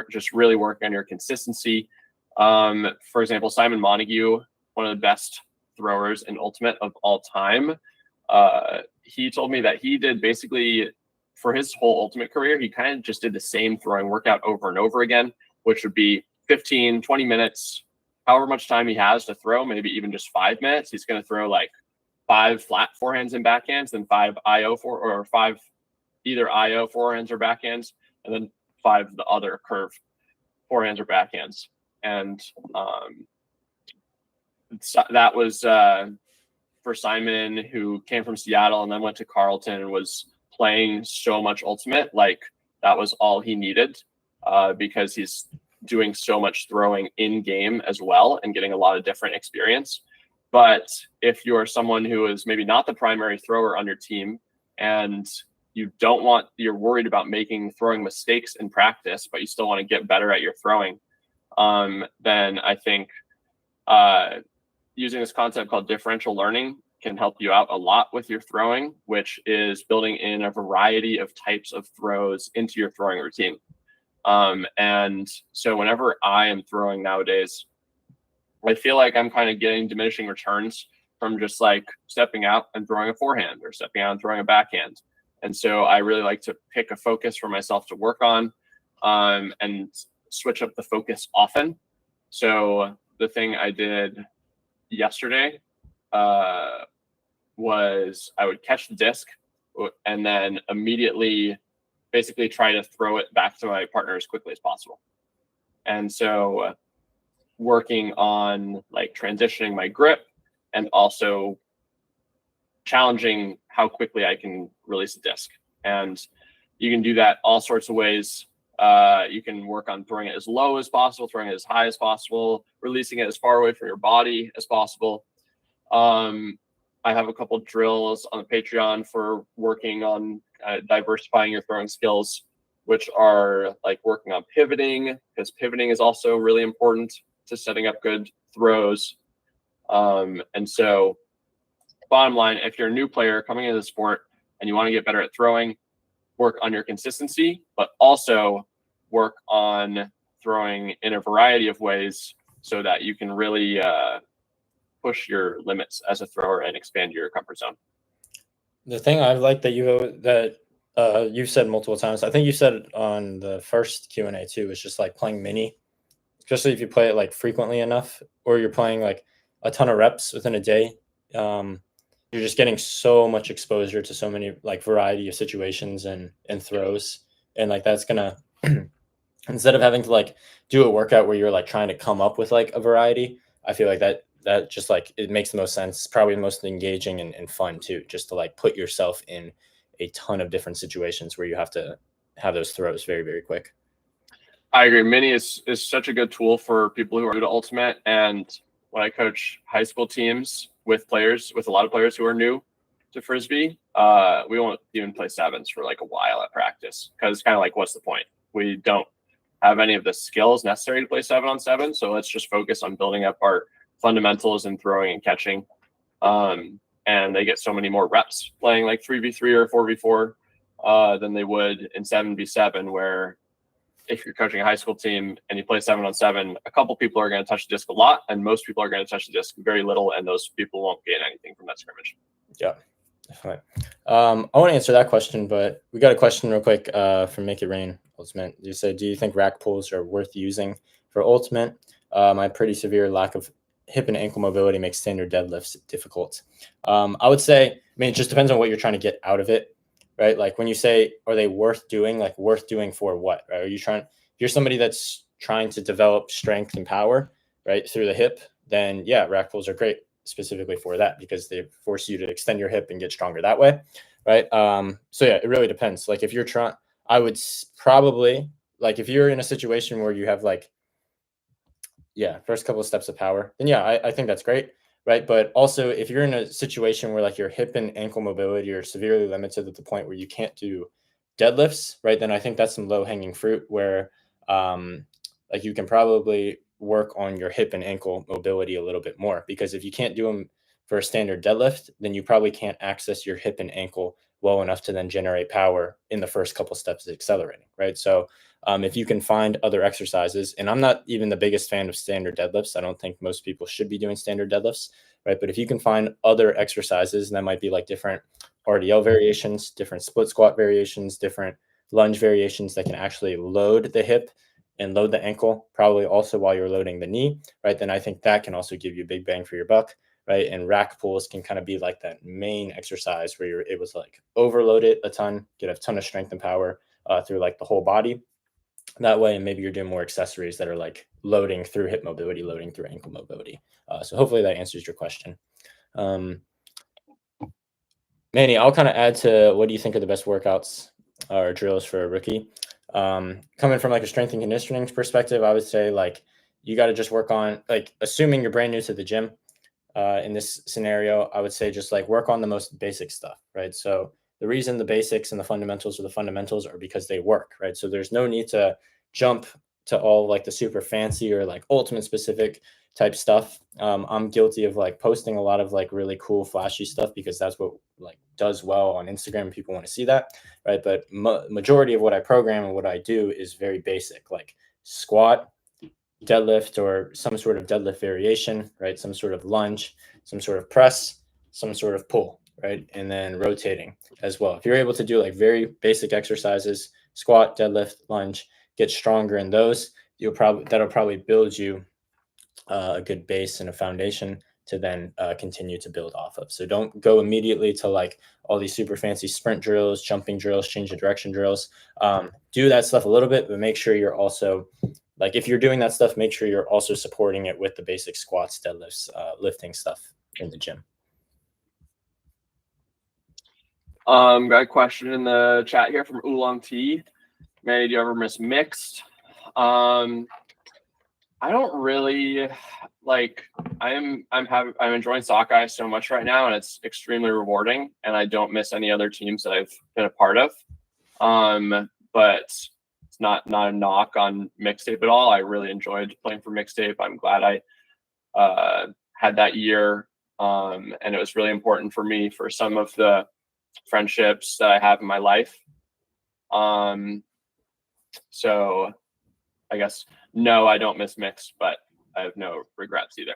just really work on your consistency. For example, Simon Montague, one of the best throwers in Ultimate of all time. He told me that he did basically for his whole Ultimate career, he kind of just did the same throwing workout over and over again, which would be 15, 20 minutes, however much time he has to throw, maybe even just 5 minutes. He's going to throw like 5 flat forehands and backhands, then 5 5 either IO forehands or backhands, and then 5 the other curve forehands or backhands. And that was for Simon, who came from Seattle and then went to Carleton and was playing so much Ultimate. Like that was all he needed because he's doing so much throwing in game as well and getting a lot of different experience. But if you're someone who is maybe not the primary thrower on your team and you're worried about making throwing mistakes in practice, but you still want to get better at your throwing, then I think using this concept called differential learning can help you out a lot with your throwing, which is building in a variety of types of throws into your throwing routine. And so whenever I am throwing nowadays, I feel like I'm kind of getting diminishing returns from just like stepping out and throwing a forehand or stepping out and throwing a backhand. And so I really like to pick a focus for myself to work on and switch up the focus often. So the thing I did yesterday was I would catch the disc and then immediately basically try to throw it back to my partner as quickly as possible. And so working on like transitioning my grip and also challenging how quickly I can release a disc. And you can do that all sorts of ways. You can work on throwing it as low as possible, throwing it as high as possible, releasing it as far away from your body as possible. I have a couple drills on the Patreon for working on diversifying your throwing skills, which are like working on pivoting, because pivoting is also really important to setting up good throws. And so bottom line, if you're a new player coming into the sport and you want to get better at throwing, work on your consistency, but also work on throwing in a variety of ways so that you can really push your limits as a thrower and expand your comfort zone. The thing I've liked that you've said multiple times, I think you said it on the first Q&A too, is just like playing mini, especially if you play it like frequently enough, or you're playing like a ton of reps within a day. You're just getting so much exposure to so many like variety of situations and throws, and like that's gonna instead of having to like do a workout where you're like trying to come up with like a variety, I feel like that just like it makes the most sense, probably the most engaging and fun too, just to like put yourself in a ton of different situations where you have to have those throws very, very quick. I agree. Mini is such a good tool for people who are new to Ultimate. And when I coach high school teams with a lot of players who are new to Frisbee, we won't even play sevens for like a while at practice, because it's kind of like, what's the point? We don't have any of the skills necessary to play 7-on-7. So let's just focus on building up our fundamentals in throwing and catching. And they get so many more reps playing like 3v3 or 4v4 than they would in 7v7, where if you're coaching a high school team and you play 7-on-7, a couple people are going to touch the disc a lot, and most people are going to touch the disc very little, and those people won't gain anything from that scrimmage. Yeah, definitely. I want to answer that question, but we got a question real quick from Make It Rain Ultimate. You said, do you think rack pulls are worth using for Ultimate? My pretty severe lack of hip and ankle mobility makes standard deadlifts difficult. I would say, I mean, it just depends on what you're trying to get out of it, right? Like when you say, are they worth doing? Like worth doing for what, right? Are you trying, if you're somebody that's trying to develop strength and power, right, through the hip, then yeah, rack pulls are great specifically for that, because they force you to extend your hip and get stronger that way, right? So yeah, it really depends. Like if you're trying, I would probably, like if you're in a situation where you have like, yeah, first couple of steps of power, then yeah, I think that's great, right? But also if you're in a situation where like your hip and ankle mobility are severely limited at the point where you can't do deadlifts, right, then I think that's some low hanging fruit where like you can probably work on your hip and ankle mobility a little bit more, because if you can't do them for a standard deadlift, then you probably can't access your hip and ankle well enough to then generate power in the first couple steps of accelerating, right? So if you can find other exercises, and I'm not even the biggest fan of standard deadlifts, I don't think most people should be doing standard deadlifts, right? But if you can find other exercises, and that might be like different RDL variations, different split squat variations, different lunge variations that can actually load the hip and load the ankle, probably also while you're loading the knee, right? Then I think that can also give you a big bang for your buck, right? And rack pulls can kind of be like that main exercise where you're able to like overload it a ton, get a ton of strength and power through like the whole body that way. And maybe you're doing more accessories that are like loading through hip mobility, loading through ankle mobility. So hopefully that answers your question. Manny, I'll kind of add to, what do you think are the best workouts or drills for a rookie? Coming from like a strength and conditioning perspective, I would say like you got to just work on, like, assuming you're brand new to the gym, in this scenario, I would say just like work on the most basic stuff, right? So the reason the basics and the fundamentals are because they work, right? So there's no need to jump to all like the super fancy or like ultimate specific type stuff. I'm guilty of like posting a lot of like really cool flashy stuff because that's what like does well on Instagram and people want to see that, right? But majority of what I program and what I do is very basic, like squat, deadlift, or some sort of deadlift variation, right? Some sort of lunge, some sort of press, some sort of pull, right? And then rotating as well. If you're able to do like very basic exercises, squat, deadlift, lunge, get stronger in those, that'll probably build you a good base and a foundation to then continue to build off of. So don't go immediately to like all these super fancy sprint drills, jumping drills, change of direction drills. Do that stuff a little bit, but make sure you're also like, if you're doing that stuff, make sure you're also supporting it with the basic squats, deadlifts, lifting stuff in the gym. Got a question in the chat here from Oolong T. Manny, do you ever miss mixed? I don't really like. I'm enjoying Sakai so much right now, and it's extremely rewarding. And I don't miss any other teams that I've been a part of. But it's not a knock on mixtape at all. I really enjoyed playing for mixtape. I'm glad I had that year, and it was really important for me for some of the friendships that I have in my life. So I guess no, I don't miss mixed, but I have no regrets either.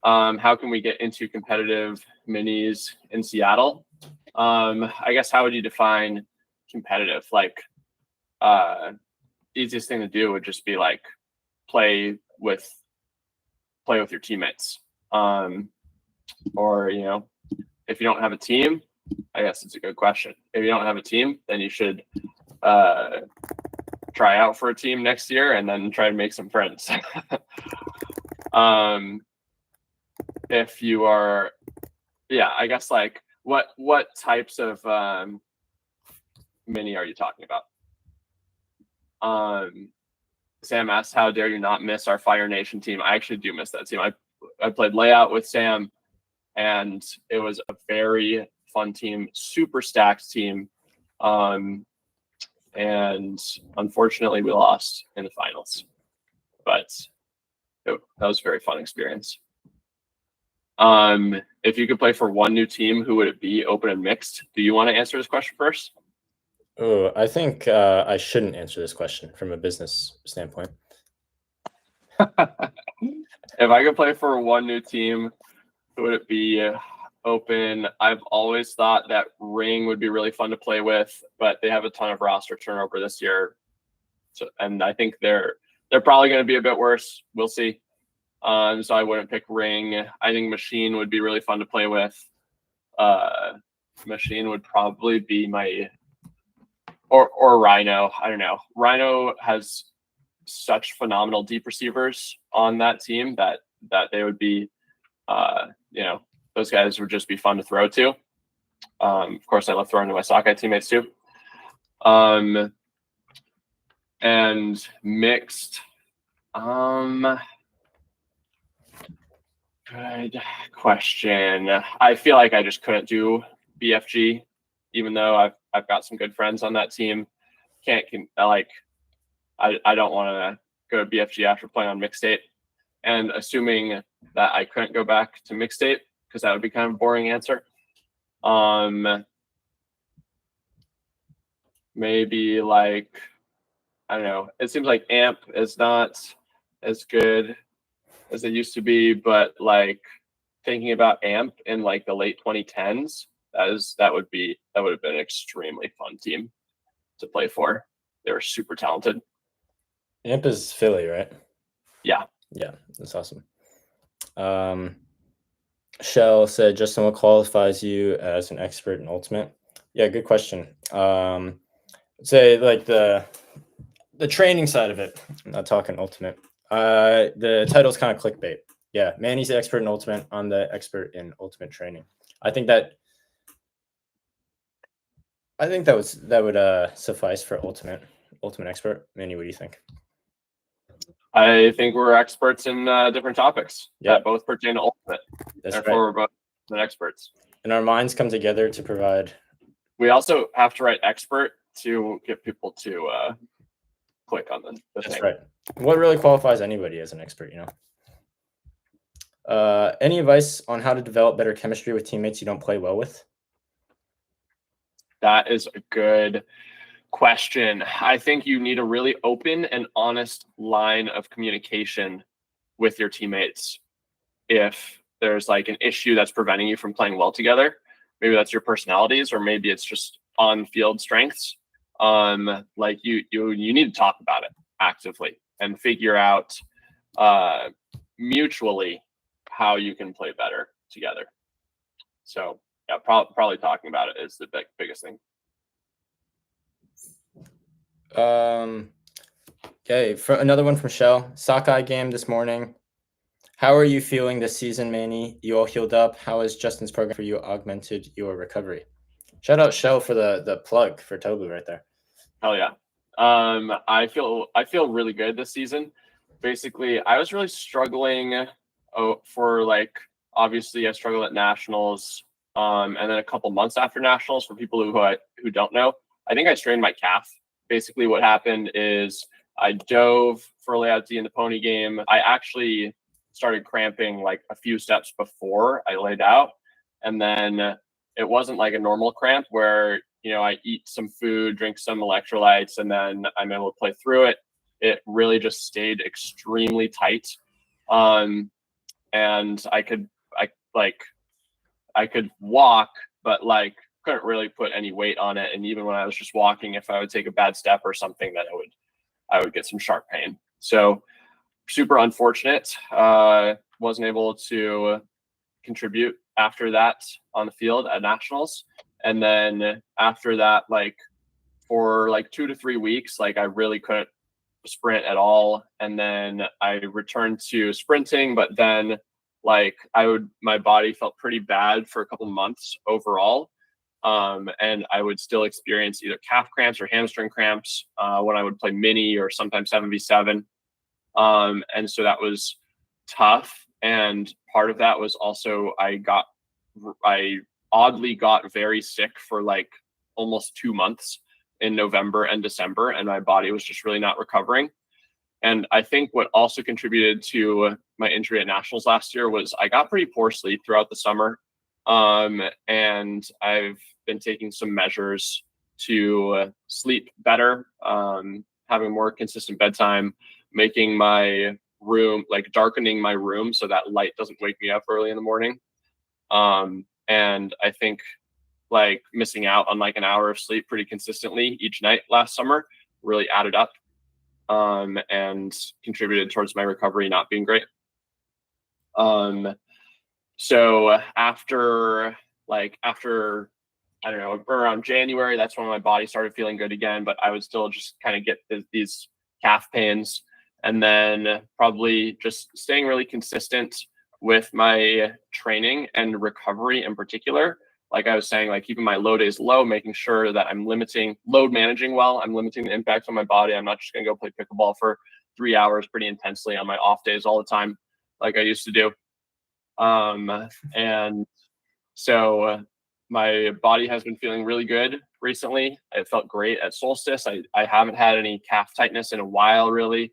How can we get into competitive minis in Seattle? I guess how would you define competitive? Like, easiest thing to do would just be like play with your teammates. Or, you know, if you don't have a team, I guess it's a good question. If you don't have a team, then you should try out for a team next year and then try to make some friends. If you are, yeah, I guess like what types of mini are you talking about? Sam asked, how dare you not miss our Fire Nation team? I actually do miss that team. I played layout with Sam, and it was a very fun team, super stacked team. And unfortunately we lost in the finals, but that was a very fun experience. If you could play for one new team, who would it be, open and mixed? Do you want to answer this question first? Oh, I think I shouldn't answer this question from a business standpoint. If I could play for one new team, who would it be? Open. I've always thought that Ring would be really fun to play with, but they have a ton of roster turnover this year. So, and I think they're probably going to be a bit worse. We'll see. So I wouldn't pick Ring. I think Machine would be really fun to play with. Machine would probably be my or Rhino. I don't know. Rhino has such phenomenal deep receivers on that team that they would be, you know, those guys would just be fun to throw to. Of course, I love throwing to my Sakai teammates too. And mixed. Good question. I feel like I just couldn't do BFG, even though I've got some good friends on that team. I don't want to go to BFG after playing on mixtape. And assuming that I couldn't go back to mixtape, because that would be kind of a boring answer. Maybe like, I don't know. It seems like AMP is not as good as it used to be, but like thinking about AMP in like the late 2010s, that would have been an extremely fun team to play for. They were super talented. AMP is Philly, right? Yeah. Yeah, that's awesome. Shell said, Justin, what qualifies you as an expert in Ultimate? Yeah, good question. Say like the training side of it. I'm not talking Ultimate. The title's kind of clickbait. Yeah, Manny's the expert in Ultimate. I'm the expert in Ultimate training. I think that would suffice for Ultimate expert. Manny, what do you think? I think we're experts in different topics that both pertain to Ultimate. Therefore, we're both the experts. And our minds come together to provide. We also have to write expert to get people to click on the That's thing. Right. What really qualifies anybody as an expert, you know? Any advice on how to develop better chemistry with teammates you don't play well with? That is a good question. I think you need a really open and honest line of communication with your teammates. If there's like an issue that's preventing you from playing well together, maybe that's your personalities, or maybe it's just on-field strengths. Like you need to talk about it actively and figure out mutually how you can play better together. So yeah, probably talking about it is the biggest thing. Okay, for another one from Shell. Sakai game this morning. How are you feeling this season, Manny? You all healed up. How has Justin's program for you augmented your recovery? Shout out Shell for the plug for Tobu right there. Hell yeah. I feel really good this season. Basically, I was really struggling for like, obviously I struggled at nationals. And then a couple months after nationals, for people who don't know, I think I strained my calf. Basically what happened is I dove for a layout D in the pony game. I actually started cramping like a few steps before I laid out. And then it wasn't like a normal cramp where, I eat some food, drink some electrolytes, and then I'm able to play through it. It really just stayed extremely tight. And I could walk, but like couldn't really put any weight on it. And even when I was just walking, if I would take a bad step or something, then I would get some sharp pain. So super unfortunate. Wasn't able to contribute after that on the field at nationals. And then after that, like for like 2 to 3 weeks, like I really couldn't sprint at all. And then I returned to sprinting, but then like my body felt pretty bad for a couple months overall. And I would still experience either calf cramps or hamstring cramps when I would play mini or sometimes 7v7. And so that was tough. And part of that was also I oddly got very sick for like almost 2 months in November and December, and my body was just really not recovering. And I think what also contributed to my injury at nationals last year was I got pretty poor sleep throughout the summer. And I've been taking some measures to sleep better, having more consistent bedtime, making my room, like darkening my room so that light doesn't wake me up early in the morning. And I think like missing out on like an hour of sleep pretty consistently each night last summer really added up, and contributed towards my recovery not being great. So after I don't know, around January, that's when my body started feeling good again, but I would still just kind of get these calf pains. And then probably just staying really consistent with my training and recovery in particular. Like I was saying, like keeping my low days low, making sure that I'm load managing well. I'm limiting the impact on my body. I'm not just going to go play pickleball for 3 hours pretty intensely on my off days all the time, like I used to do. And so my body has been feeling really good recently. It felt great at Solstice. I haven't had any calf tightness in a while, really.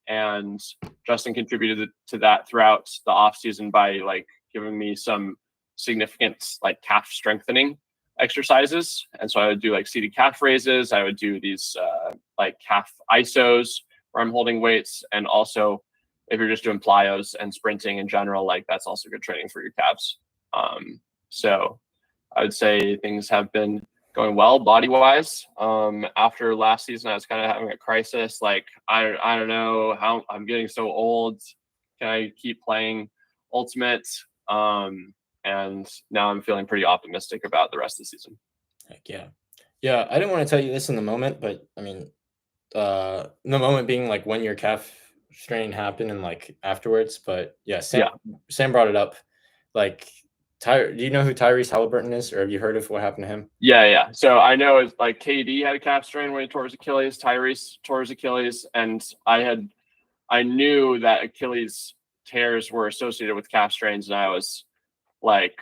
And Justin contributed to that throughout the off season by like giving me some significant like calf strengthening exercises. And so I would do like seated calf raises. I would do these like calf isos where I'm holding weights. And also if you're just doing plyos and sprinting in general, like that's also good training for your calves. So I would say things have been going well body wise. After last season, I was kind of having a crisis. Like, I don't know how I'm getting so old. Can I keep playing Ultimate? And now I'm feeling pretty optimistic about the rest of the season. Heck yeah. Yeah, I didn't want to tell you this in the moment, but I mean, the moment being like when your calf strain happened and like afterwards. But yeah, Sam brought it up. Like, do you know who Tyrese Halliburton is, or have you heard of what happened to him? Yeah. So I know it's like KD had a calf strain when he tore his Achilles, Tyrese tore his Achilles, and I knew that Achilles tears were associated with calf strains, and I was like,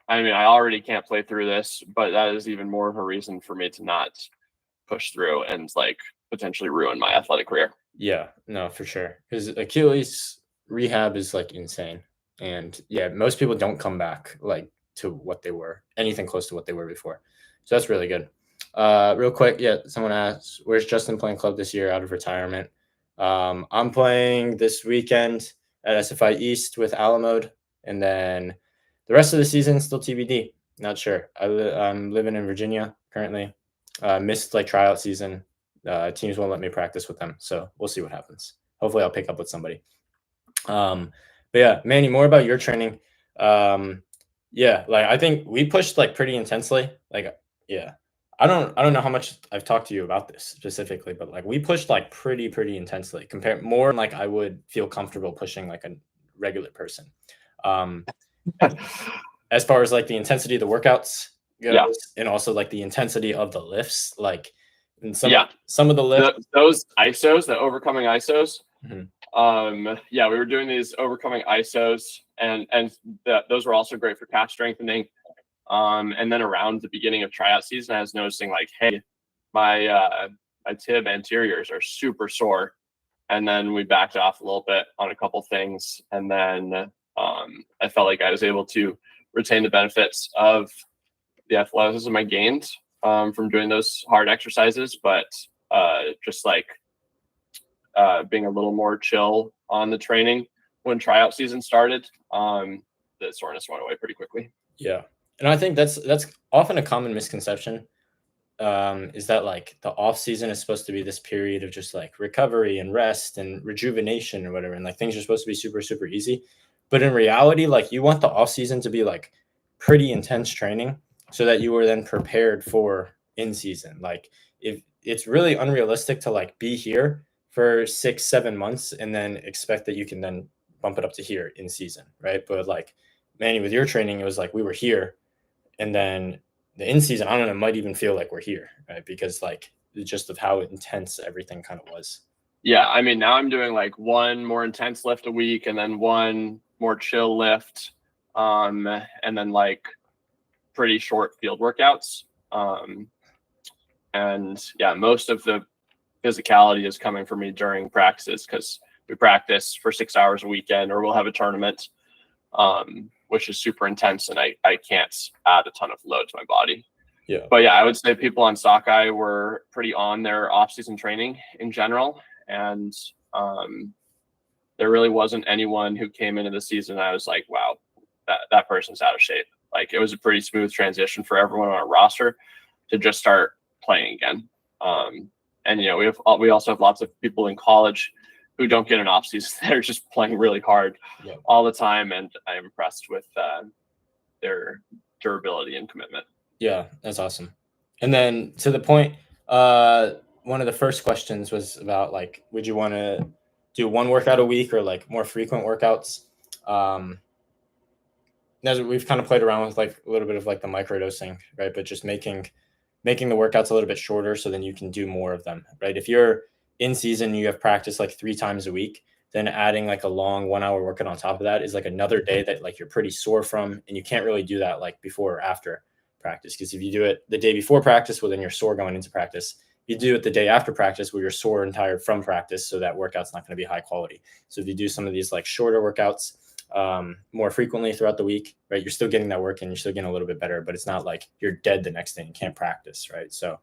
I mean, I already can't play through this, but that is even more of a reason for me to not push through and like potentially ruin my athletic career. Yeah, no, for sure. Because Achilles rehab is like insane. And yeah, most people don't come back like to what they were, anything close to what they were before. So that's really good. Real quick, yeah, someone asked, where's Justin playing club this year out of retirement? I'm playing this weekend at SFI East with Alamode, and then the rest of the season still TBD. Not sure. I'm living in Virginia currently. Missed like tryout season. Teams won't let me practice with them, so we'll see what happens. hopefully I'll pick up with somebody. But yeah, Manny, more about your training. Yeah, like I think we pushed like pretty intensely. Like, yeah, I don't know how much I've talked to you about this specifically, but like we pushed like pretty intensely compared more than like I would feel comfortable pushing like a regular person. Um, as far as like the intensity of the workouts goes, Yeah. and also like the intensity of the lifts, like in Yeah. some of the lifts, Those ISOs, the overcoming ISOs. Mhm. Yeah, we were doing these overcoming ISOs, and those were also great for calf strengthening. And then around the beginning of tryout season, I was noticing like, hey, my tib anteriors are super sore, and then we backed off a little bit on a couple things, and then I felt like I was able to retain the benefits of the athleticism I gained from doing those hard exercises, but just like being a little more chill on the training when tryout season started, the soreness went away pretty quickly. Yeah, and I think that's often a common misconception. Is that like the off season is supposed to be this period of just like recovery and rest and rejuvenation or whatever, and like things are supposed to be super easy. But in reality, like you want the off season to be like pretty intense training so that you are then prepared for in season. Like if it's really unrealistic to like be here for 6 7 months and then expect that you can then bump it up to here in season, right? But like Manny, with your training, it was like we were here and then the in season, I don't know, might even feel like we're here, right? Because like just of how intense everything kind of was. Yeah, I mean, now I'm doing like one more intense lift a week and then one more chill lift, and then like pretty short field workouts. And yeah, most of the physicality is coming for me during practices because we practice for 6 hours a weekend, or we'll have a tournament, which is super intense, and I can't add a ton of load to my body. Yeah. But yeah, I would say people on Sakai were pretty on their off-season training in general, and there really wasn't anyone who came into the season and I was like, wow, that person's out of shape. Like it was a pretty smooth transition for everyone on our roster to just start playing again. And you know, we also have lots of people in college who don't get an off season. They're just playing really hard all the time, and I'm impressed with their durability and commitment. Yeah, that's awesome. And then to the point, one of the first questions was about like, would you want to do one workout a week or like more frequent workouts? As we've kind of played around with like a little bit of like the microdosing, right? But just making the workouts a little bit shorter so then you can do more of them, right? If you're in season, you have practice like 3 times a week, then adding like a long 1 hour workout on top of that is like another day that like you're pretty sore from, and you can't really do that like before or after practice. Because if you do it the day before practice, well, then you're sore going into practice. You do it the day after practice where you're sore and tired from practice, so that workout's not going to be high quality. So if you do some of these like shorter workouts more frequently throughout the week, right, you're still getting that work and you're still getting a little bit better, but it's not like you're dead the next day and can't practice, right? So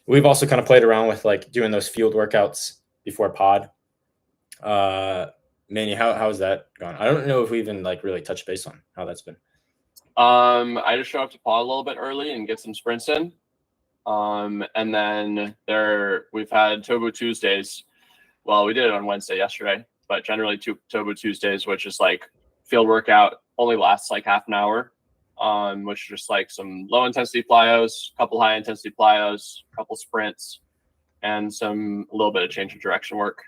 we've also kind of played around with like doing those field workouts before pod. Manny, how's that gone? I don't know if we even like really touched base on how that's been. I just show up to pod a little bit early and get some sprints in. And then we've had Tobu Tuesdays. Well, we did it on Wednesday yesterday, but generally Tobu Tuesdays, which is like field workout, only lasts like half an hour, which is just like some low intensity plyos, a couple high intensity plyos, a couple sprints, and a little bit of change of direction work.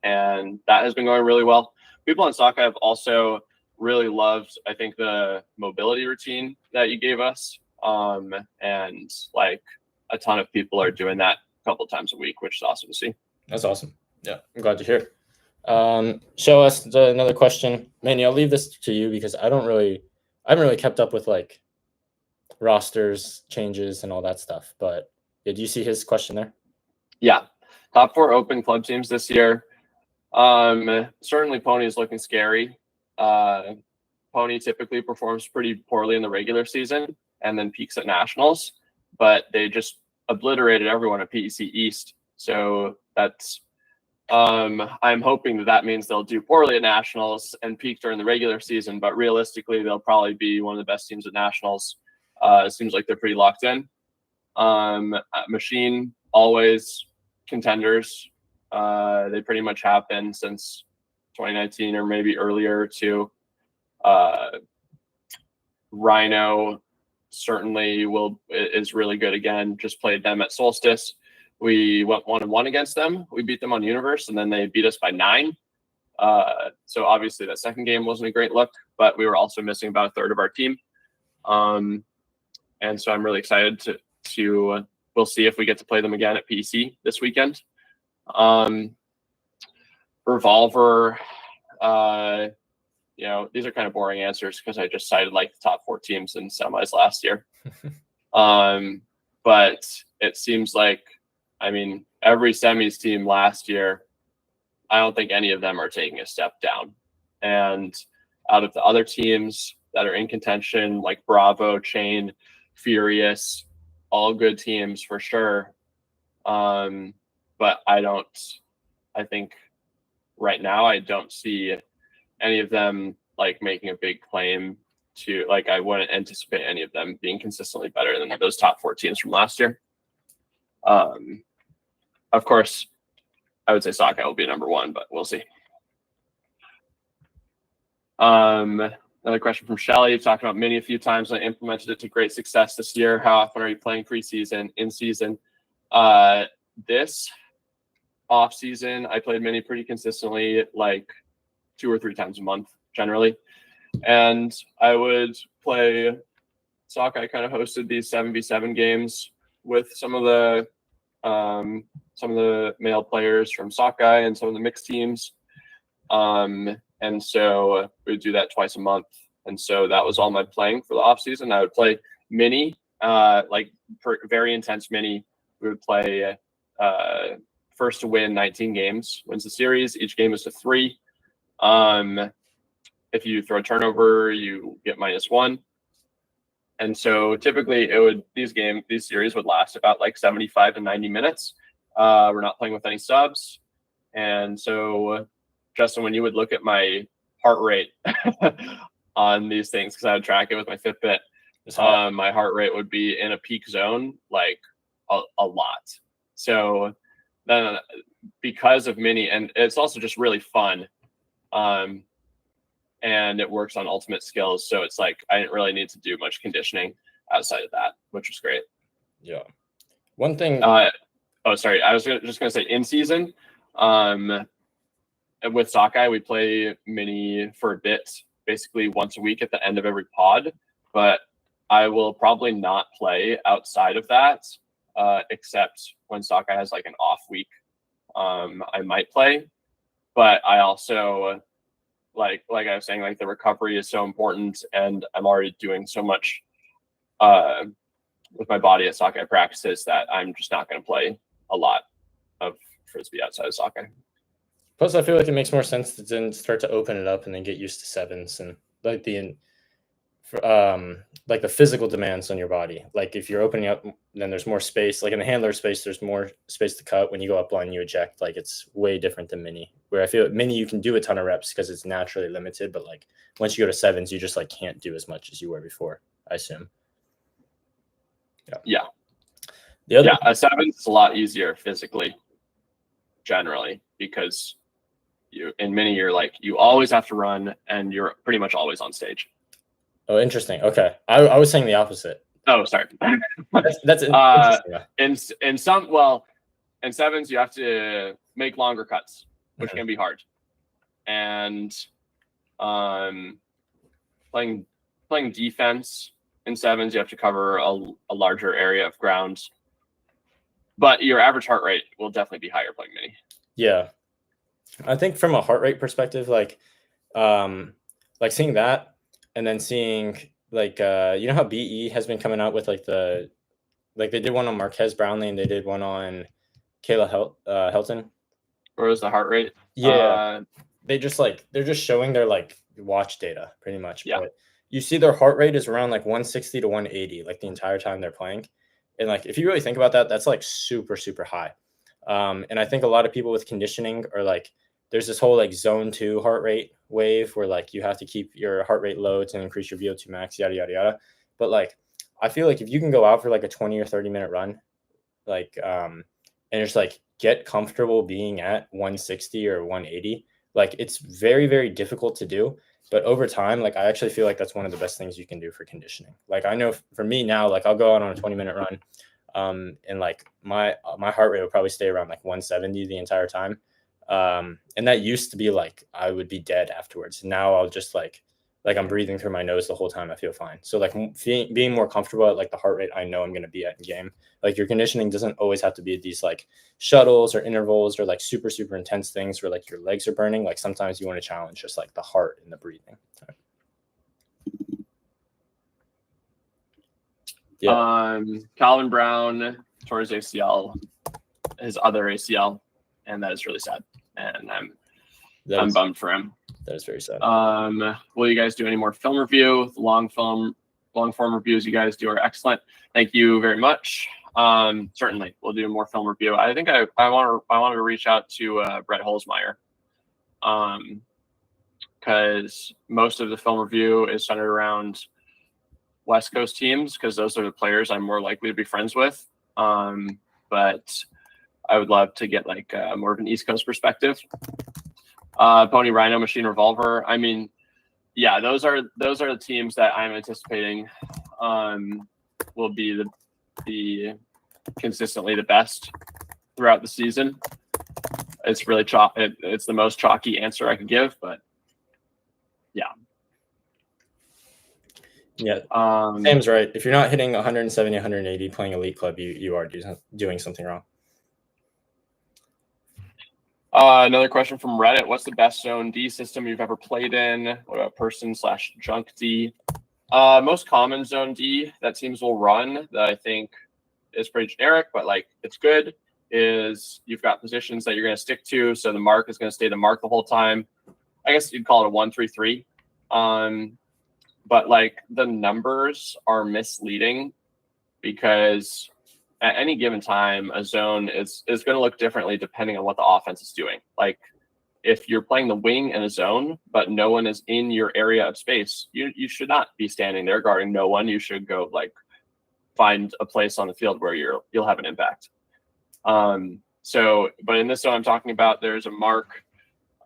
And that has been going really well. People on Sakai have also really loved, I think, the mobility routine that you gave us. And like a ton of people are doing that a couple times a week, which is awesome to see. That's awesome. Yeah, I'm glad to hear. Show us another question. Manny, I'll leave this to you because I haven't really kept up with like rosters changes and all that stuff. But did you see his question there? Yeah. Top 4 open club teams this year. Certainly Pony is looking scary. Pony typically performs pretty poorly in the regular season and then peaks at nationals, but they just obliterated everyone at PEC East. So that's I'm hoping that means they'll do poorly at nationals and peak during the regular season, but realistically, they'll probably be one of the best teams at nationals. It seems like they're pretty locked in. Machine, always contenders. They pretty much have been since 2019 or maybe earlier too. Rhino certainly is really good again. Just played them at Solstice. We went 1-1 against them. We beat them on Universe, and then they beat us by 9. So obviously that second game wasn't a great look, but we were also missing about a third of our team. And so I'm really excited to we'll see if we get to play them again at PC this weekend. Revolver, these are kind of boring answers because I just cited like the top 4 teams in semis last year. But it seems like, I mean, every semis team last year, I don't think any of them are taking a step down. And out of the other teams that are in contention, like Bravo, Chain, Furious, all good teams for sure. But I think right now I don't see any of them like making a big claim to, like, I wouldn't anticipate any of them being consistently better than those top 4 teams from last year. Of course, I would say Sakai will be number 1, but we'll see. Another question from Shelly. You've talked about Mini a few times. I implemented it to great success this year. How often are you playing preseason, in season? This off season, I played Mini pretty consistently, like 2 or 3 times a month generally. And I would play Sakai. Kind of hosted these 7v7 games with some of the male players from Sakai and some of the mixed teams. And so we would do that twice a month. And so that was all my playing for the off season. I would play Mini, very intense Mini. We would play first to win 19 games, wins the series. Each game is to 3. If you throw a turnover, you get -1. And so typically these series would last about like 75 to 90 minutes. We're not playing with any subs. And so, Justin, when you would look at my heart rate on these things, because I would track it with my Fitbit, my heart rate would be in a peak zone, like a lot. So then because of Mini, and it's also just really fun. And it works on ultimate skills. So it's like, I didn't really need to do much conditioning outside of that, which was great. Yeah. One thing. Sorry. I was just going to say in season, with Sakai, we play Mini for a bit, basically once a week at the end of every pod, but I will probably not play outside of that, except when Sakai has like an off week. I might play, but I also, like I was saying, like the recovery is so important, and I'm already doing so much with my body at Sakai practices that I'm just not going to play a lot of Frisbee outside of Sakai. Plus, I feel like it makes more sense to then start to open it up and then get used to sevens and like the physical demands on your body. Like if you're opening up, then there's more space. Like in the handler space, there's more space to cut. When you go up line, you eject. Like it's way different than Mini. Where I feel like Mini, you can do a ton of reps because it's naturally limited. But like once you go to sevens, you just like can't do as much as you were before, I assume. Yeah. A sevens is a lot easier physically, generally, because in Mini, you always have to run, and you're pretty much always on stage. Oh, interesting. Okay, I was saying the opposite. Oh, sorry. That's interesting. In sevens, you have to make longer cuts, which can be hard. And playing defense in sevens, you have to cover a larger area of ground. But your average heart rate will definitely be higher playing Mini. Yeah. I think from a heart rate perspective, like seeing that, and then seeing like how BE has been coming out with they did one on Marquez Brownlee and they did one on Kayla Helton. Where was the heart rate? Yeah, they're just showing their like watch data pretty much. Yeah, but you see their heart rate is around like 160 to 180 like the entire time they're playing, and like if you really think about that, that's like super super high. And I think a lot of people with conditioning are like, there's this whole like zone 2 heart rate wave where like you have to keep your heart rate low to increase your VO2 max, yada, yada, yada. But like, I feel like if you can go out for like a 20 or 30 minute run, like, and just like get comfortable being at 160 or 180. Like it's very, very difficult to do. But over time, like I actually feel like that's one of the best things you can do for conditioning. Like I know for me now, like I'll go out on a 20-minute run, and like my heart rate will probably stay around like 170 the entire time. And that used to be like I would be dead afterwards. Now I'll just like I'm breathing through my nose the whole time. I feel fine. So like being more comfortable at like the heart rate I know I'm going to be at in game. Like your conditioning doesn't always have to be these like shuttles or intervals or like super, super intense things where like your legs are burning. Like sometimes you want to challenge just like the heart and the breathing. Yeah. Calvin Brown tore his ACL, his other ACL, and that is really sad. And I'm bummed for him. That is very sad. Will you guys do any more film review? The long form reviews you guys do are excellent. Thank you very much. Certainly, we'll do more film review. I think I wanted to reach out to Brett Holzmeyer, because most of the film review is centered around West Coast teams, because those are the players I'm more likely to be friends with. But I would love to get like more of an East Coast perspective. Pony Rhino, Machine Revolver. I mean, yeah, those are the teams that I'm anticipating will be the consistently the best throughout the season. It's really it's the most chalky answer I could give, but yeah. Yeah, Sam's right. If you're not hitting 170, 180 playing Elite Club, you are doing something wrong. Another question from Reddit. What's the best Zone D system you've ever played in? What about person/junk D? Most common Zone D that teams will run that I think is pretty generic, but like it's good, is you've got positions that you're going to stick to. So the mark is going to stay the mark the whole time. I guess you'd call it a 1-3-3. But like the numbers are misleading, because at any given time, a zone is going to look differently depending on what the offense is doing. Like if you're playing the wing in a zone, but no one is in your area of space, you should not be standing there guarding no one. You should go like find a place on the field where you'll have an impact. But in this zone I'm talking about, there's a mark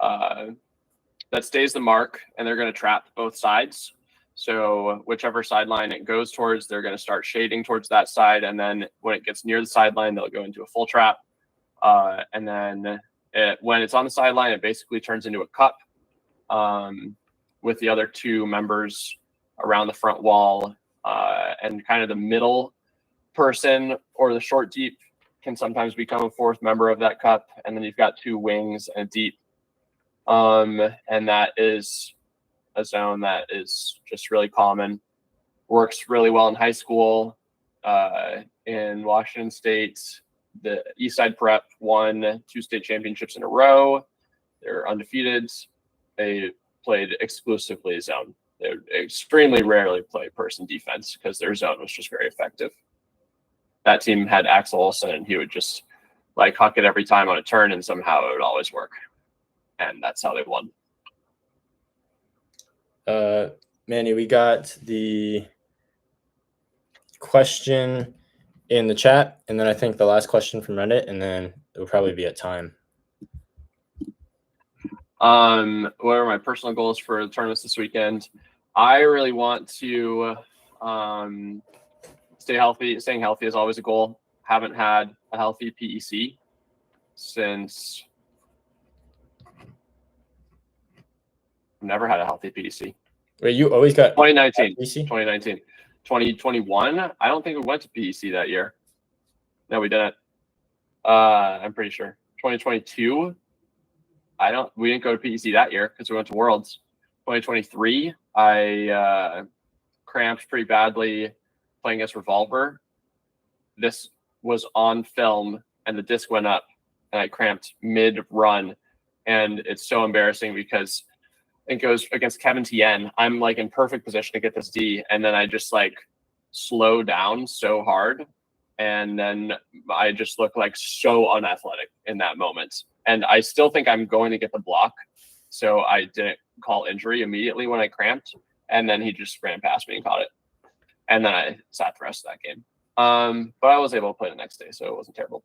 that stays the mark, and they're going to trap both sides. So whichever sideline it goes towards, they're going to start shading towards that side. And then when it gets near the sideline, they'll go into a full trap. And then when it's on the sideline, it basically turns into a cup with the other two members around the front wall. And kind of the middle person or the short deep can sometimes become a fourth member of that cup. And then you've got two wings and a deep. And that is a zone that is just really common, works really well in high school. In Washington State, the Eastside Prep won 2 state championships in a row. They're undefeated. They played exclusively zone. They extremely rarely play person defense because their zone was just very effective. That team had Axel Olsen, and he would just like huck it every time on a turn, and somehow it would always work. And that's how they won. Manny, we got the question in the chat, and then I think the last question from Reddit, and then it'll probably be at time. What are my personal goals for the tournaments this weekend? I really want to stay healthy. Staying healthy is always a goal. Haven't had a healthy PEC since never had a healthy PEC. Wait, you always got 2019. 2021. I don't think we went to PEC that year. No, we didn't. I'm pretty sure. 2022. We didn't go to PEC that year because we went to Worlds. 2023, I cramped pretty badly playing against Revolver. This was on film, and the disc went up, and I cramped mid-run, and it's so embarrassing because it goes against Kevin Tien. I'm like in perfect position to get this D, and then I just like slow down so hard, and then I just look like so unathletic in that moment. And I still think I'm going to get the block, so I didn't call injury immediately when I cramped, and then he just ran past me and caught it, and then I sat the rest of that game. But I was able to play the next day, so it wasn't terrible.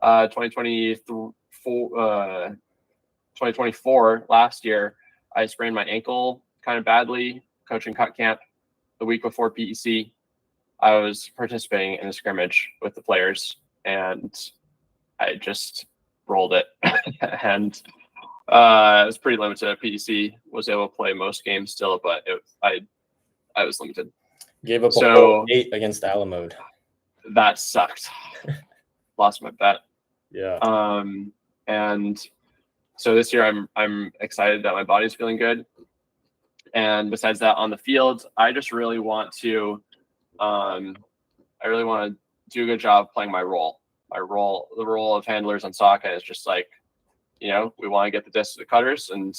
2024 last year, I sprained my ankle kind of badly. Coaching cut camp the week before PEC, I was participating in a scrimmage with the players, and I just rolled it. And it was pretty limited at PEC. Was able to play most games still, but I was limited. Gave up a 8 against Alamode. That sucked. Lost my bet. Yeah. And so this year I'm excited that my body's feeling good. And besides that, on the field, I just really want to do a good job playing my role. The role of handlers on Sakai is just like, we want to get the discs to the cutters and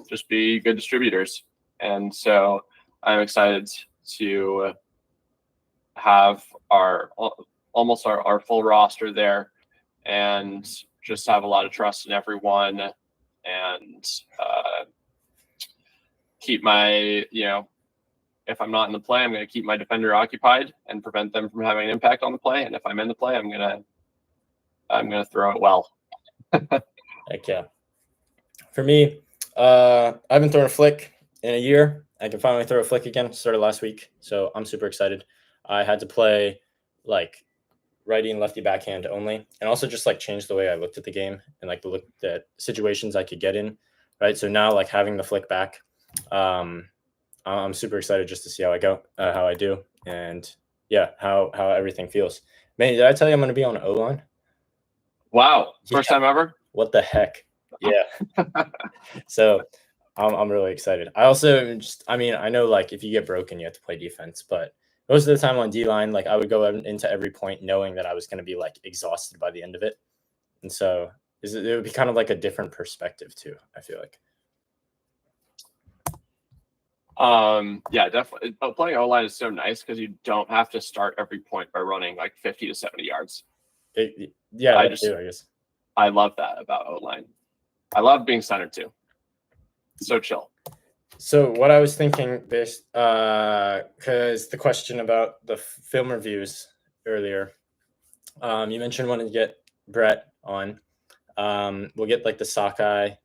just be good distributors. And so I'm excited to have almost our full roster there and just have a lot of trust in everyone and keep my, if I'm not in the play, I'm going to keep my defender occupied and prevent them from having an impact on the play. And if I'm in the play, I'm going to throw it well. Heck yeah. For me, I haven't thrown a flick in a year. I can finally throw a flick again. Started last week, so I'm super excited. I had to play like righty and lefty backhand only, and also just like change the way I looked at the game and like the situations I could get in. Right, so now like having the flick back, I'm super excited just to see how I go, how I do, and yeah, how everything feels. Manny, did I tell you I'm going to be on O-line? Wow, first time ever? What the heck? Yeah. So I'm really excited. I also I know like if you get broken, you have to play defense, but most of the time on D-line, like I would go into every point knowing that I was going to be like exhausted by the end of it. And so it would be kind of like a different perspective too, I feel like. Yeah, definitely. But playing O-line is so nice because you don't have to start every point by running like 50 to 70 yards. I guess. I love that about O-line. I love being centered too. So chill. So what I was thinking, because the question about the film reviews earlier, you mentioned wanting to get Brett on. We'll get like the Sakai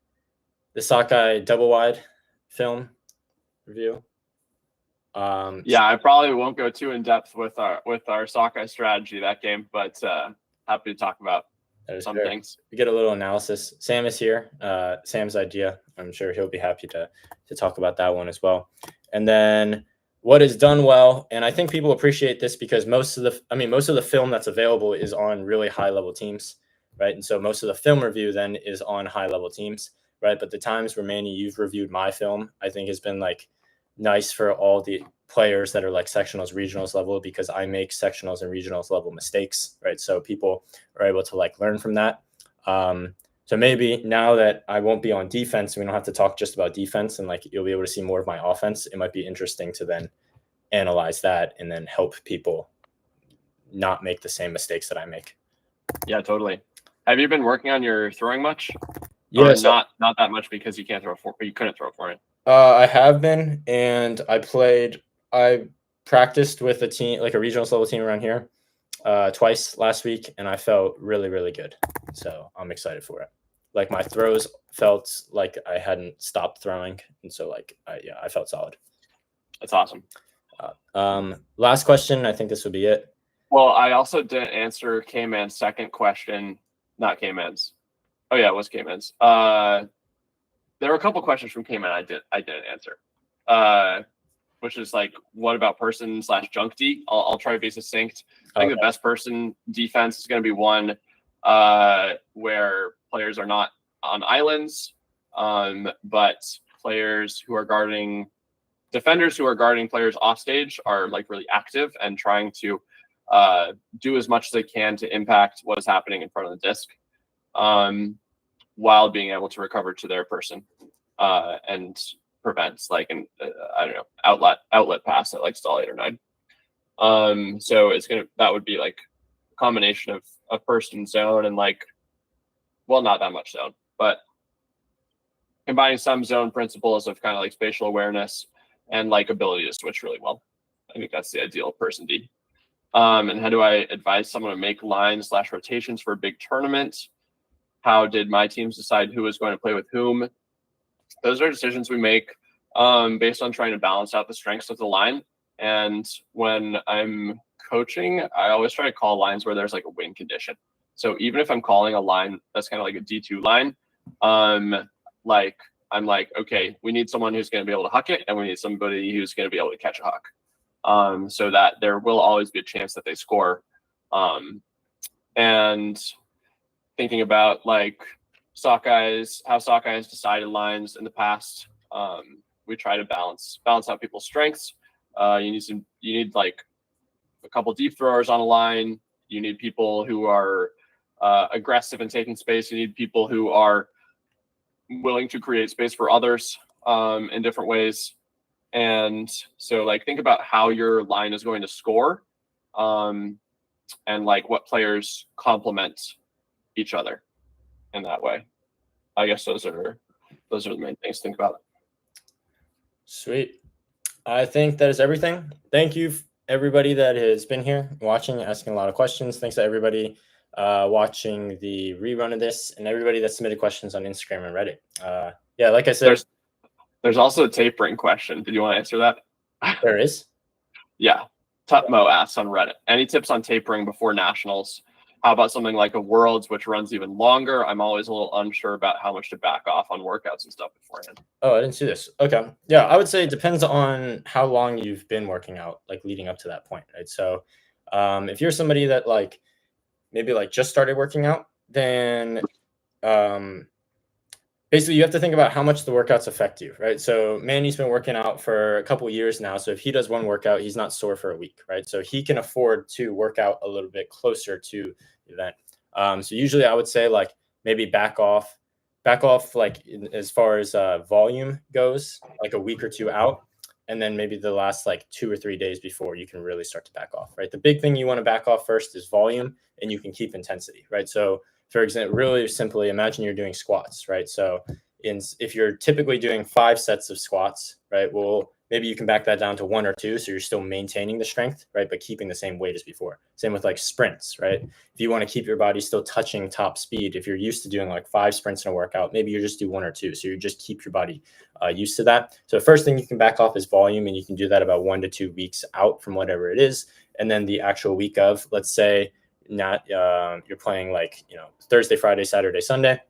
double wide film review. Yeah, I probably won't go too in depth with our Sakai strategy that game, but happy to talk about some things. We get a little analysis. Sam is here. Sam's idea. I'm sure he'll be happy to talk about that one as well. And then what is done well, and I think people appreciate this because most of the film that's available is on really high level teams, right? And so most of the film review then is on high level teams, right? But the times where Manny, you've reviewed my film, I think has been like nice for all the players that are like sectionals, regionals level, because I make sectionals and regionals level mistakes, right? So people are able to like learn from that. So maybe now that I won't be on defense, we don't have to talk just about defense and like you'll be able to see more of my offense. It might be interesting to then analyze that and then help people not make the same mistakes that I make. Yeah, totally. Have you been working on your throwing much? Yeah, or not that much because you couldn't throw for it. I have been, and I practiced with a team, like a regional level team around here, twice last week, and I felt really, really good. So I'm excited for it. Like my throws felt like I hadn't stopped throwing, and so like I felt solid. That's awesome. Last question. I think this would be it. Well, I also didn't answer K-Man's second question. Not K-Man's. Oh yeah, it was K-Man's. There were a couple questions from K-Man I didn't answer. Which is like, what about person/junk D? I'll try to be succinct. I think the best person defense is going to be one where players are not on islands, but defenders who are guarding players off stage are like really active and trying to do as much as they can to impact what is happening in front of the disc, while being able to recover to their person and prevents like I don't know, outlet pass at like stall 8 or 9. So that would be like a combination of person zone and like, well, not that much zone, but combining some zone principles of kind of like spatial awareness and like ability to switch really well. I think that's the ideal person D. And how do I advise someone to make lines / rotations for a big tournament? How did my teams decide who was going to play with whom? Those are decisions we make based on trying to balance out the strengths of the line. And when I'm coaching, I always try to call lines where there's like a win condition. So even if I'm calling a line that's kind of like a D2 line, like I'm like, okay, we need someone who's going to be able to huck it, and we need somebody who's going to be able to catch a huck, so that there will always be a chance that they score. And thinking about like how Sakai has decided lines in the past, we try to balance out people's strengths. You need like a couple deep throwers on a line. You need people who are aggressive and taking space. You need people who are willing to create space for others in different ways. And so like think about how your line is going to score, and like what players complement each other in that way. I guess those are the main things to think about. Sweet. I think that is everything. Thank you, everybody that has been here watching, asking a lot of questions. Thanks to everybody watching the rerun of this, and everybody that submitted questions on Instagram and Reddit. Yeah, like I said, there's also a tapering question. Did you want to answer that? There is. Yeah. Tutmo asks on Reddit, any tips on tapering before nationals? How about something like a Worlds, which runs even longer? I'm always a little unsure about how much to back off on workouts and stuff beforehand. Oh, I didn't see this. Okay. Yeah, I would say it depends on how long you've been working out, like leading up to that point, right? So if you're somebody that like maybe like just started working out, then basically you have to think about how much the workouts affect you, right? So Manny's been working out for a couple of years now. So if he does one workout, he's not sore for a week, right? So he can afford to work out a little bit closer to the event. So usually I would say like maybe back off like as far as volume goes, like a week or two out. And then maybe the last like 2 or 3 days before you can really start to back off, right? The big thing you want to back off first is volume, and you can keep intensity, right? So for example, really simply, imagine you're doing squats, right? So if you're typically doing 5 sets of squats, right? Well, maybe you can back that down to 1 or 2. So you're still maintaining the strength, right? But keeping the same weight as before. Same with like sprints, right? If you want to keep your body still touching top speed, if you're used to doing like 5 sprints in a workout, maybe you just do 1 or 2. So you just keep your body used to that. So the first thing you can back off is volume, and you can do that about 1 to 2 weeks out from whatever it is. And then the actual week of, let's say, you're playing like Thursday, Friday, Saturday, Sunday,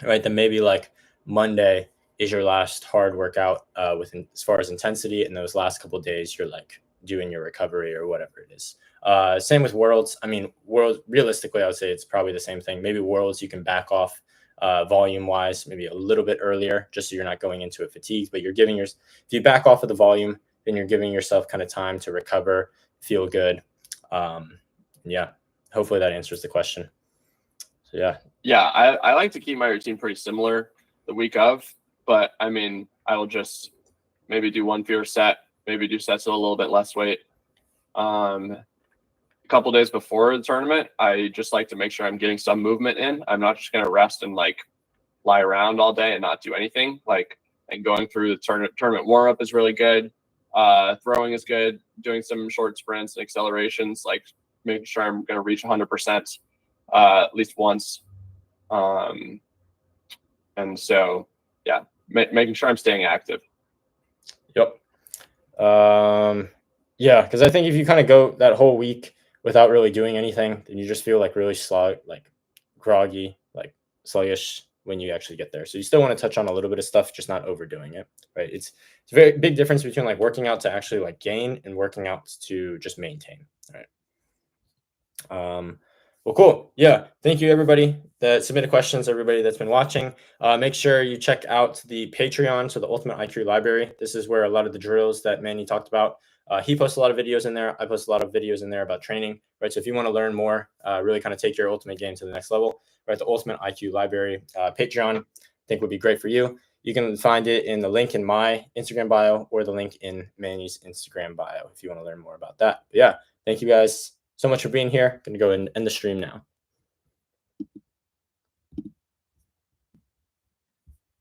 right? Then maybe like Monday is your last hard workout as far as intensity, and those last couple of days you're like doing your recovery or whatever it is. Same with Worlds. I mean, Worlds, realistically I would say it's probably the same thing. Maybe Worlds you can back off volume wise maybe a little bit earlier, just so you're not going into it fatigued, but if you back off of the volume, then you're giving yourself kind of time to recover, feel good. Yeah, hopefully that answers the question. So yeah, I like to keep my routine pretty similar the week of, but I mean, I will just maybe do 1 fewer set, maybe do sets with a little bit less weight. A couple days before the tournament, I just like to make sure I'm getting some movement in. I'm not just going to rest and like lie around all day and not do anything. Like, and going through the tournament warm up is really good. Throwing is good. Doing some short sprints and accelerations, like making sure I'm going to reach 100% at least once. And so, yeah, making sure I'm staying active. Yep. Yeah, because I think if you kind of go that whole week without really doing anything, then you just feel like really groggy, like sluggish when you actually get there. So you still want to touch on a little bit of stuff, just not overdoing it, right? It's a very big difference between like working out to actually like gain and working out to just maintain, right? Well, cool. Yeah. Thank you, everybody that submitted questions, everybody that's been watching. Make sure you check out the Patreon, so the Ultimate IQ Library. This is where a lot of the drills that Manny talked about. He posts a lot of videos in there. I post a lot of videos in there about training, right? So if you want to learn more, really kind of take your ultimate game to the next level, right? The Ultimate IQ Library Patreon, I think would be great for you. You can find it in the link in my Instagram bio or the link in Manny's Instagram bio if you want to learn more about that. But yeah, thank you guys so much for being here. Going to go and end the stream now.